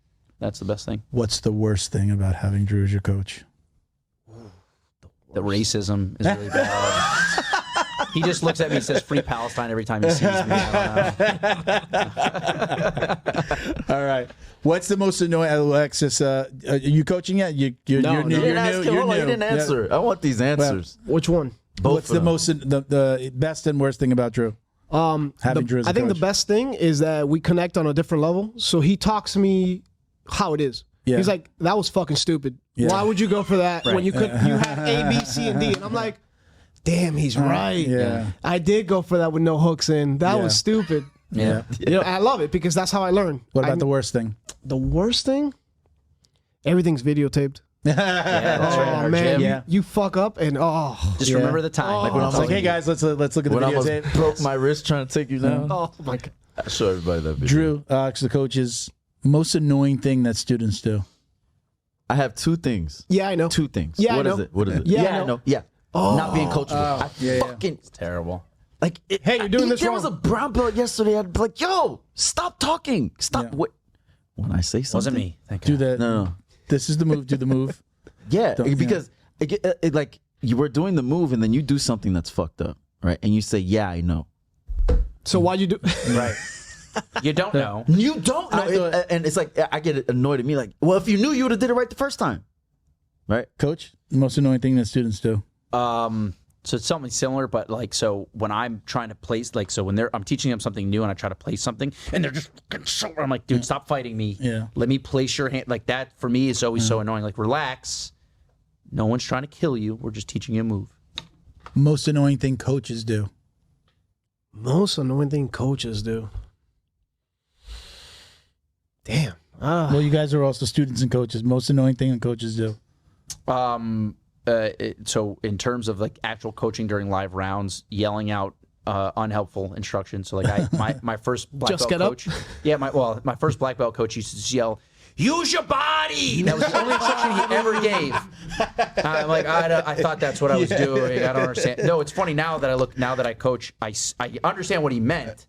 that's the best thing. What's the worst thing about having Drew as your coach? The racism is really bad. He just looks at me and says "Free Palestine" every time he sees me. I don't know. All right. What's the most annoying, Alexis? Are you coaching yet? You're new. You You're didn't new. hold on, you didn't answer. I want these answers. Which one? What's the most the best and worst thing about Drew? Having Drew as a I think coach. the best thing is that we connect on a different level. So he talks to me how it is. Yeah. He's like, that was fucking stupid. Yeah. Why would you go for that when you could? You have A, B, C, and D. And I'm like, damn, he's right. Yeah. I did go for that with no hooks in. That Yeah. was stupid. Yeah. You know, I love it because that's how I learn. What about the worst thing? The worst thing? Everything's videotaped. Yeah, that's right. in Oh our man, gym. Yeah. you fuck up and Just remember the time. Like when I It's was like, hey guys, let's look at the when I almost videotape. broke my wrist trying to take you down. oh my god. I show everybody that video. Drew, Alex, the coach's most annoying thing that students do. I have two things. Yeah, I know. Two things. Yeah, I What is know. it? What is it? Yeah, I I know. know. Yeah. Not being coachable. Fucking It's terrible. like. Hey, you're doing this There wrong. was a brown belt yesterday. I'd be like, "Yo, stop talking. Stop." Yeah. What? When I say something, Wasn't me. Thank Do God. that. No. This is the move. Do the move. Yeah, Don't- because like you were doing the move and then you do something that's fucked up, right? And you say, "Yeah, I know." So why you do? Right. You don't know. You don't know, I thought- and it's like I get annoyed at me. Like, well, if you knew, you would have did it right the first time, right? Coach, most annoying thing that students do. So it's something similar, but like, so when I'm trying to place, like, so when I'm teaching them something new and I try to place something and they're just, I'm like, dude, stop fighting me. Yeah. Let me place your hand. Like that for me is always so annoying. Like, relax. No one's trying to kill you. We're just teaching you a move. Most annoying thing coaches do. Most annoying thing coaches do. Damn. Well, you guys are also students and coaches. Most annoying thing that coaches do. So in terms of like actual coaching during live rounds, yelling out unhelpful instructions. So like my first black Just belt get up? coach. Yeah, my first black belt coach used to just yell, "Use your body." That was the only instruction he ever gave. I'm like, I thought that's what I was doing. I don't understand. No, it's funny now that I coach, I understand what he meant,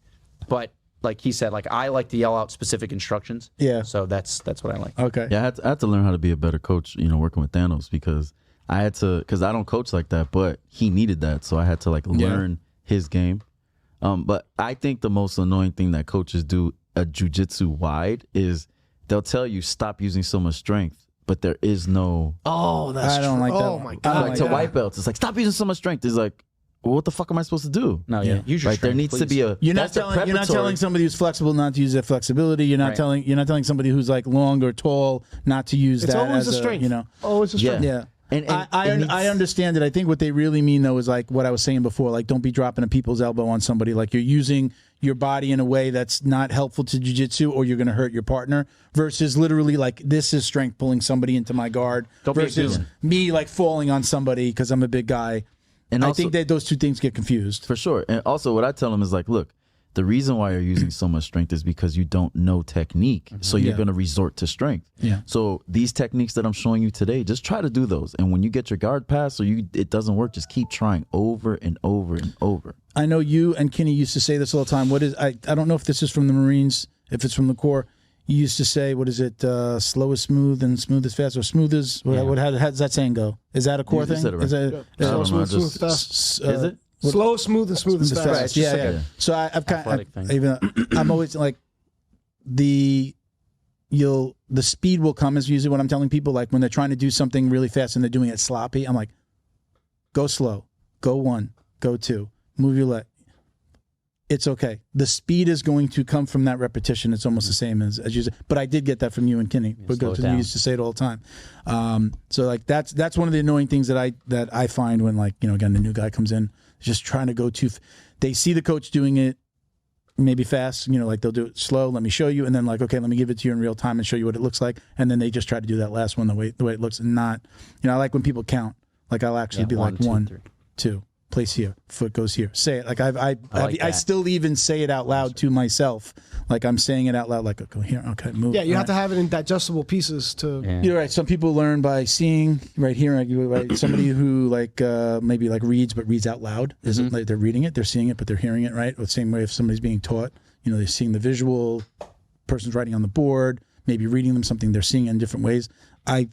but like he said, like I like to yell out specific instructions. Yeah. So that's what I like. Okay. Yeah, I had to learn how to be a better coach. You know, working with Thanos because I had to because I don't coach like that, but he needed that, so I had to like learn his game. But I think the most annoying thing that coaches do jiu-jitsu wide is they'll tell you stop using so much strength, but there is no Oh, that's I don't true. like that Oh one. my I god. don't like like to that. white belts. It's like stop using so much strength. It's like what the fuck am I supposed to do? No, yeah. Use your Right, there strength, needs to please. be a. You're not telling somebody who's flexible not to use their flexibility. You're not telling somebody who's like long or tall not to use It's that always as a strength. You know, Always a strength. yeah. And I understand it. I think what they really mean though is like what I was saying before. Like, don't be dropping a people's elbow on somebody. Like, you're using your body in a way that's not helpful to jiu-jitsu, or you're going to hurt your partner. Versus literally like, this is strength pulling somebody into my guard. Don't be a versus goon. me like falling on somebody because I'm a big guy. And I also, think that those two things get confused. for sure. And also, what I tell them is like, look, the reason why you're using so much strength is because you don't know technique. So you're going to resort to strength. Yeah. So these techniques that I'm showing you today, just try to do those. And when you get your guard pass or it doesn't work, just keep trying over and over and over. I know you and Kenny used to say this all the time. What is I don't know if this is from the Marines, if it's from the Corps. You used to say, what is it? Slow is smooth and smooth is fast, or smooth is how does that saying go? Is that a Corps thing? said it right. Is that, Slow, I don't know, smooth, fast. Is it? Slow, smooth, and smooth as fast. fast? Yeah. So I've kind athletic of thing. even I'm always like the speed will come is usually what I'm telling people. Like when they're trying to do something really fast and they're doing it sloppy, I'm like, go slow, go 1, go 2, move your leg. It's okay. The speed is going to come from that repetition. It's almost the same as you said. But I did get that from you and Kenny because you used to say it all the time. So like that's one of the annoying things that I find when, like, you know, again, the new guy comes in, just trying to go they see the coach doing it maybe fast, you know, like they'll do it slow, let me show you, and then like, okay, let me give it to you in real time and show you what it looks like, and then they just try to do that last one the way it looks, and not, you know, I like when people count. Like I'll actually be like 1, 2, place here, foot goes here. Say it. Like I still even say it out loud to myself. Like I'm saying it out loud. Like, go here. Okay, move. Yeah, you have to have it in digestible pieces to. Yeah. You're right. Some people learn by seeing right here. Right, somebody who like maybe like reads but reads out loud isn't like they're reading it. They're seeing it but they're hearing it. Right. The same way if somebody's being taught, you know, they're seeing the visual. Person's writing on the board. Maybe reading them something they're seeing in different ways. I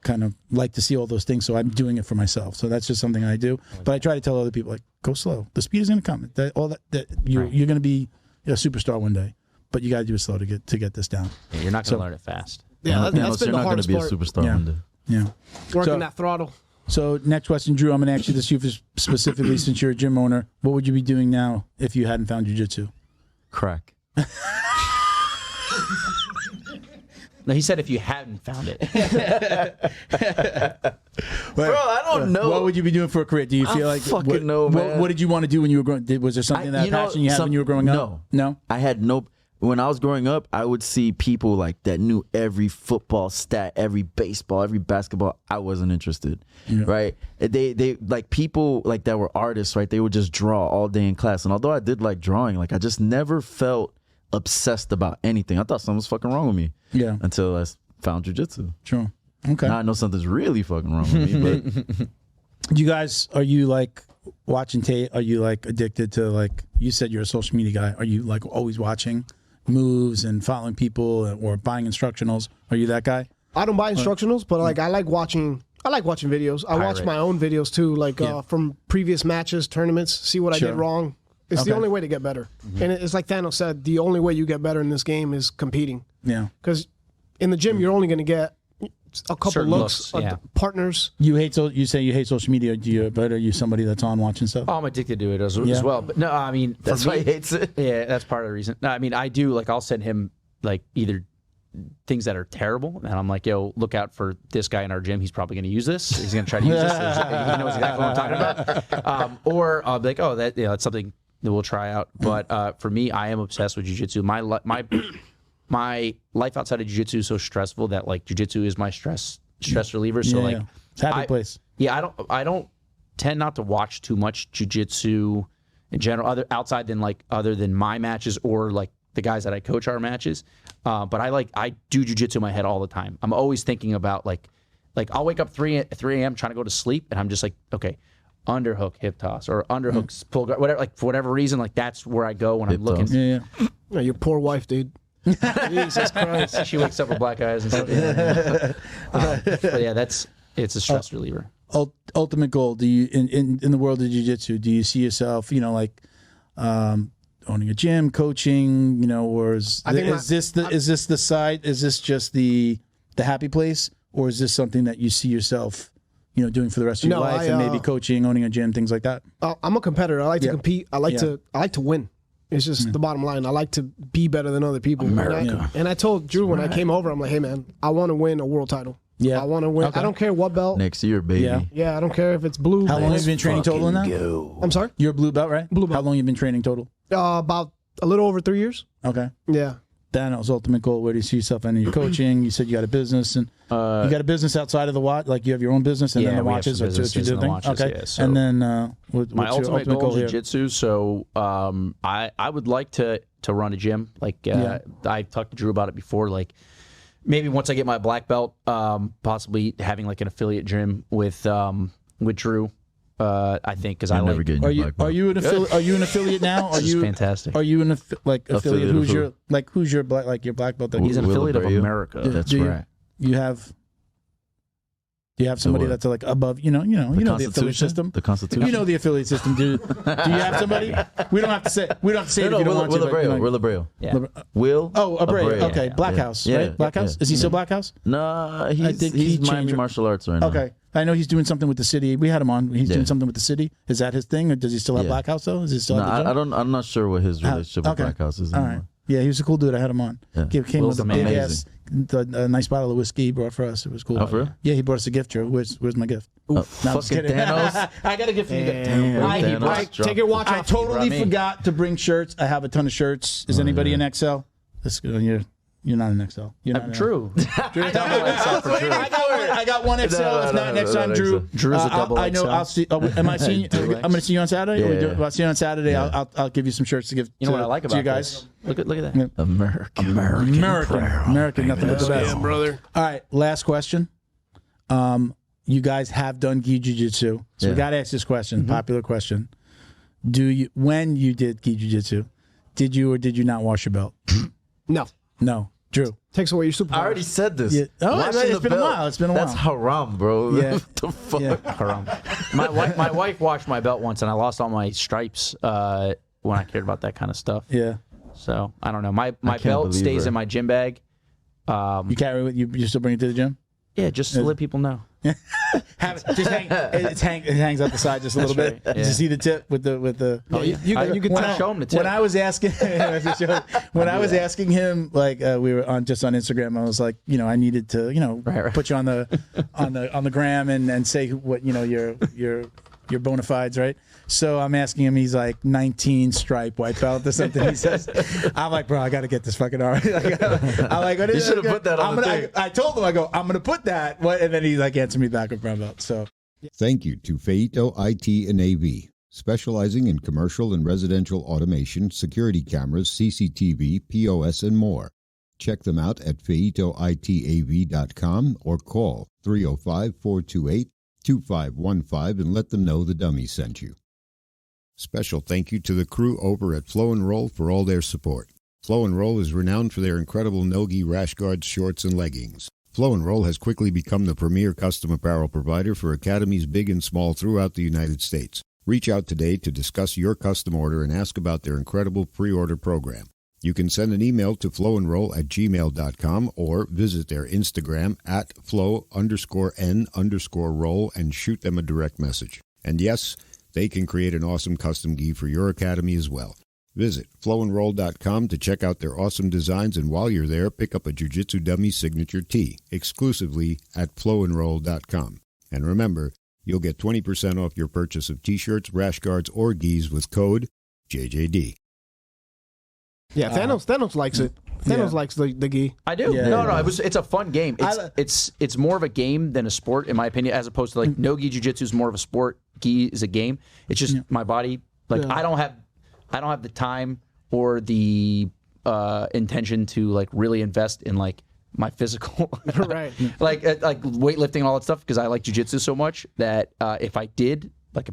kind of like to see all those things, so I'm doing it for myself. So that's just something I do. But I try to tell other people, like, go slow. The speed is going to come. You're going to be a superstar one day, but you got to do it slow to get this down. Yeah, you're not going to learn it fast. Yeah, that's been you're the not going to hardest be a part. superstar one day. Yeah. Working that throttle. So next question, Drew, I'm going to ask you this specifically since you're a gym owner. What would you be doing now if you hadn't found jiu-jitsu? Crack. No, he said if you hadn't found it. Bro, I don't know. What would you be doing for a career? Do you feel like fucking know, man. What did you want to do when you were growing? Was there something passion you had when you were growing up? No. I had no. When I was growing up, I would see people like that knew every football stat, every baseball, every basketball. I wasn't interested, right? They like people like that were artists, right? They would just draw all day in class. And although I did like drawing, like I just never felt obsessed about anything. I thought something was fucking wrong with me. Yeah. Until I found jiu-jitsu. Sure. Okay. Now I know something's really fucking wrong with me. But You guys, are you like watching tape? Are you like addicted to, like, you said you're a social media guy. Are you like always watching moves and following people or buying instructionals? Are you that guy? I don't buy instructionals, but like I like watching videos. I watch my own videos too, like from previous matches, tournaments, see what I did wrong. It's the only way to get better. And it's like Thanos said, the only way you get better in this game is competing. Yeah. Because in the gym, you're only going to get a couple Certain looks, looks, partners. You say you hate social media. But are you somebody that's on watching stuff? Oh, I'm addicted to it as well. But no, I mean, that's why he hates it. Yeah, that's part of the reason. No, I mean, I do, like, I'll send him like either things that are terrible, and I'm like, yo, look out for this guy in our gym. He's probably going to use this. He's going to try to use this. He knows exactly what I'm talking about. Or I'll be like, oh, that's something that we'll try out. But for me, I am obsessed with jiu-jitsu. My life outside of jiu-jitsu is so stressful that, like, jiu-jitsu is my stress reliever. So It's a happy place. Yeah, I don't tend not to watch too much jiu-jitsu in general, other than my matches or like the guys that I coach our matches. But I do jiu-jitsu in my head all the time. I'm always thinking about like I'll wake up 3 a.m. trying to go to sleep, and I'm just like, okay, underhook hip toss or underhook pull guard, whatever. Like for whatever reason, like that's where I go when I'm looking. Yeah. Yeah, your poor wife, dude. Jesus Christ. She wakes up with black eyes and stuff. But yeah, it's a stress reliever. Ultimate goal. Do you in the world of jiu-jitsu, do you see yourself, like owning a gym, coaching, or is this just the happy place, or is this something that you see yourself doing for the rest of your life, and maybe coaching, owning a gym, things like that? I'm a competitor. I like to compete. I like to win. It's just the bottom line. I like to be better than other people. And I told Drew when I came over, I'm like, hey man, I want to win a world title. Yeah, I want to win. Okay. I don't care what belt. Next year, baby. Yeah, I don't care if it's blue. How long have you been training total in that? I'm sorry? You're a blue belt, right? Blue belt. How long have you been training total? About a little over 3 years. Okay. Yeah. Daniel's ultimate goal, where do you see yourself ending your coaching? You said you got a business, and you got a business outside of the watch, like you have your own business, and then the watches, or what you do thing? Okay. Yeah, so and then what's my your ultimate goal is jiu-jitsu, so I would like to run a gym. Like I talked to Drew about it before, like maybe once I get my black belt, possibly having like an affiliate gym with Drew. I think because I like. Are you an affiliate now? Are you fantastic? Are you an affiliate? Who's your black belt? He's an affiliate of America. That's right. Do you have somebody that's like above? You know the affiliate system. The Constitution. You know the affiliate system. Do you have somebody? We don't have to say. We don't have to say it if you don't want to. Will Abreu. Yeah. Will. Oh, Abreu. Okay, Black House. Right? Black House. Is he still Black House? No, he's Miami Martial Arts right now. Okay. I know he's doing something with the city. We had him on. He's doing something with the city. Is that his thing, or does he still have Black House though? Is he still? I'm not sure what his relationship with Black House is anymore. All right. Yeah, he was a cool dude. I had him on. Yeah. Came with a big ass, a nice bottle of whiskey he brought for us. It was cool. Oh, for real? Yeah, he brought us a gift. Drew. Where's my gift? Fucking Thanos. I got a gift for you. Take your watch off. I totally forgot to bring shirts. I have a ton of shirts. Is anybody in XL? You're not an XL. True. I got one XL. It's not next time, Drew. Drew's a double XL. I know. I'll see. Am I seeing? I'm going to see you on Saturday. I'll see you on Saturday. Yeah. I'll give you some shirts to give. You know what I like about you guys? Look at that. Yeah. American. Nothing but the best, brother. All right. Last question. You guys have done gi jiu-jitsu, so we got to ask this question. Popular question. When you did gi jiu-jitsu, did you or did you not wash your belt? No. Drew. Takes away your superpower. I already said this. Yeah. Oh, it's been a while. That's haram, bro. Yeah. What the fuck? Yeah. Haram. My wife washed my belt once, and I lost all my stripes when I cared about that kind of stuff. Yeah. So I don't know. My belt stays in my gym bag. You carry it? You still bring it to the gym? Yeah, just to let people know. It hangs out the side just a little bit. Right. Did you see the tip with the? Oh, you can show him the tip. When I was asking, him, like we were on Instagram, I was like, I needed to, put you on the gram and say what your bona fides, right? So I'm asking him, he's like 19 stripe white belt or something. He says, I'm like, bro, I got to get this fucking R. I'm like, what is you should have put that on the thing. I told him, I'm going to put that. And then he like answered me back with brown belt. So thank you to Feito IT and AV, specializing in commercial and residential automation, security cameras, CCTV, POS, and more. Check them out at feitoitav.com or call 305-428-2515 and let them know the dummy sent you. Special thank you to the crew over at Flow and Roll for all their support. Flow and Roll is renowned for their incredible no-gi rash guards, shorts, and leggings. Flow and Roll has quickly become the premier custom apparel provider for academies big and small throughout the United States. Reach out today to discuss your custom order and ask about their incredible pre-order program. You can send an email to flowandroll@gmail.com or visit their Instagram at flow_n_roll and shoot them a direct message. And yes, they can create an awesome custom gi for your academy as well. Visit flowandroll.com to check out their awesome designs, and while you're there, pick up a Jiu-Jitsu Dummy signature tee exclusively at flowandroll.com. And remember, you'll get 20% off your purchase of t-shirts, rash guards, or gis with code JJD. Yeah, Thanos likes it. Thanos likes the gi. I do. Yeah. No, it's a fun game. It's more of a game than a sport, in my opinion, as opposed to like no-gi jiu-jitsu is more of a sport. Gi is a game. It's just my body. Like I don't have the time or the intention to like really invest in like my physical, right? like weightlifting and all that stuff, because I like jiu-jitsu so much that if I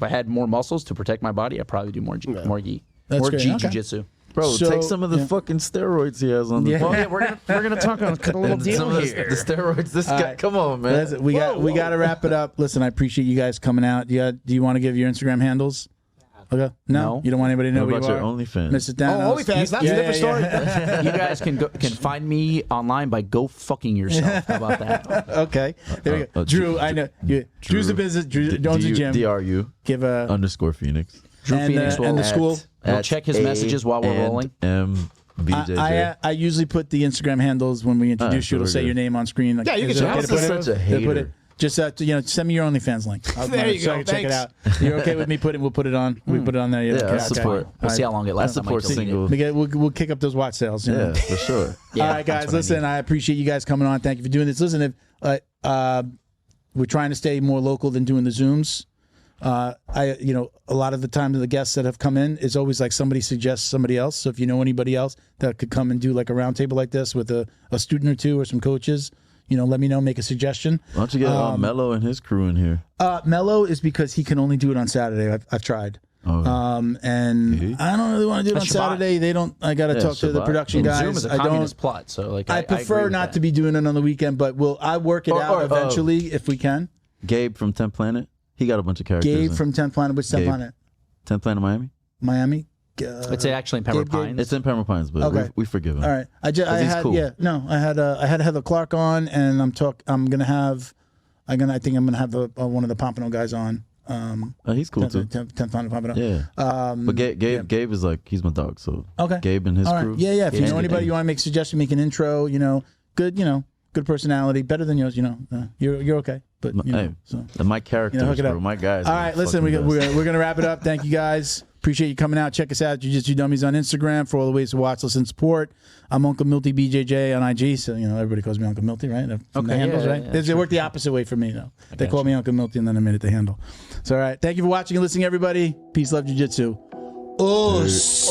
had more muscles to protect my body, I'd probably do more gi, more jiu-jitsu. Bro, take some of the fucking steroids he has on the Well, yeah, we're gonna talk on a little deal here. The steroids. This guy, come on, man. We got to wrap it up. Listen, I appreciate you guys coming out. Do you want to give your Instagram handles? Okay. No, you don't want anybody to know What who about you your are. OnlyFans? Mr. Thanos. Oh, OnlyFans. That's a different story. You guys can find me online by go fucking yourself. How about that? Okay. There we go. Drew, I know. Drew's the business. Drew owns a gym. DRU. Give a _Phoenix. Drew and, Phoenix will and the school. We'll check his messages while we're rolling. BJJ. I usually put the Instagram handles when we introduce you. It'll say your name on screen. Like, Yeah, you can is it check okay it to out. put it? Such a They put hater. it. Just send me your OnlyFans link. There you so go. I can check it Thanks. out. You're okay with me putting? We'll put it on. We put it on there. Yeah, okay, I'll support. We'll see how long it I lasts. I might support delete it. single. We'll kick up those watch sales. You know? Yeah, for sure. Yeah, All right, that's guys. what I Listen, need. I appreciate you guys coming on. Thank you for doing this. Listen, if we're trying to stay more local than doing the Zooms. A lot of the time the guests that have come in is always like somebody suggests somebody else. So if you know anybody else that could come and do like a round table like this with a student or two or some coaches, let me know, make a suggestion. Why don't you get Mello and his crew in here? Mello is because he can only do it on Saturday. I've tried. Oh. And I don't really want to do it on Shabbat. Saturday. They don't. I got to talk to the Shabbat. production And guys. Zoom is a I don't. communist plot, so like I agree prefer with not that. to be doing it on the weekend, but I work it out eventually if we can. Gabe from 10th Planet. He got a bunch of characters. Gabe in. from 10th Planet. Which 10th Gabe. Planet? 10th Planet Miami. Miami. It's actually in Pembroke Gabe. Pines. It's in Pembroke Pines, but Okay. we forgive him. All right. I he's had cool. I had Heather Clark on, and I think I'm gonna have one of the Pompano guys on. He's cool too. 10th Planet Pompano. Yeah. But Gabe is like, he's my dog. So Okay. Gabe and his All right. crew. Yeah. If you Yeah. know anybody, you want to make a suggestion, make an intro. Good personality, better than yours. You're okay. But Hey, so. my characters, hook it up. bro. My guys. All are right, the listen, fucking best. we're gonna wrap it up. Thank you guys. Appreciate you coming out. Check us out, Jiu-Jitsu Dummies on Instagram for all the ways to watch, listen, support. I'm Uncle Milty BJJ on IG, so everybody calls me Uncle Milty, right? From the Okay, handles, yeah, right? yeah, They work the opposite way for me, though. They call me Uncle Milty, and then I made it the handle. So, all right, thank you for watching and listening, everybody. Peace, love, Jiu-Jitsu. Us.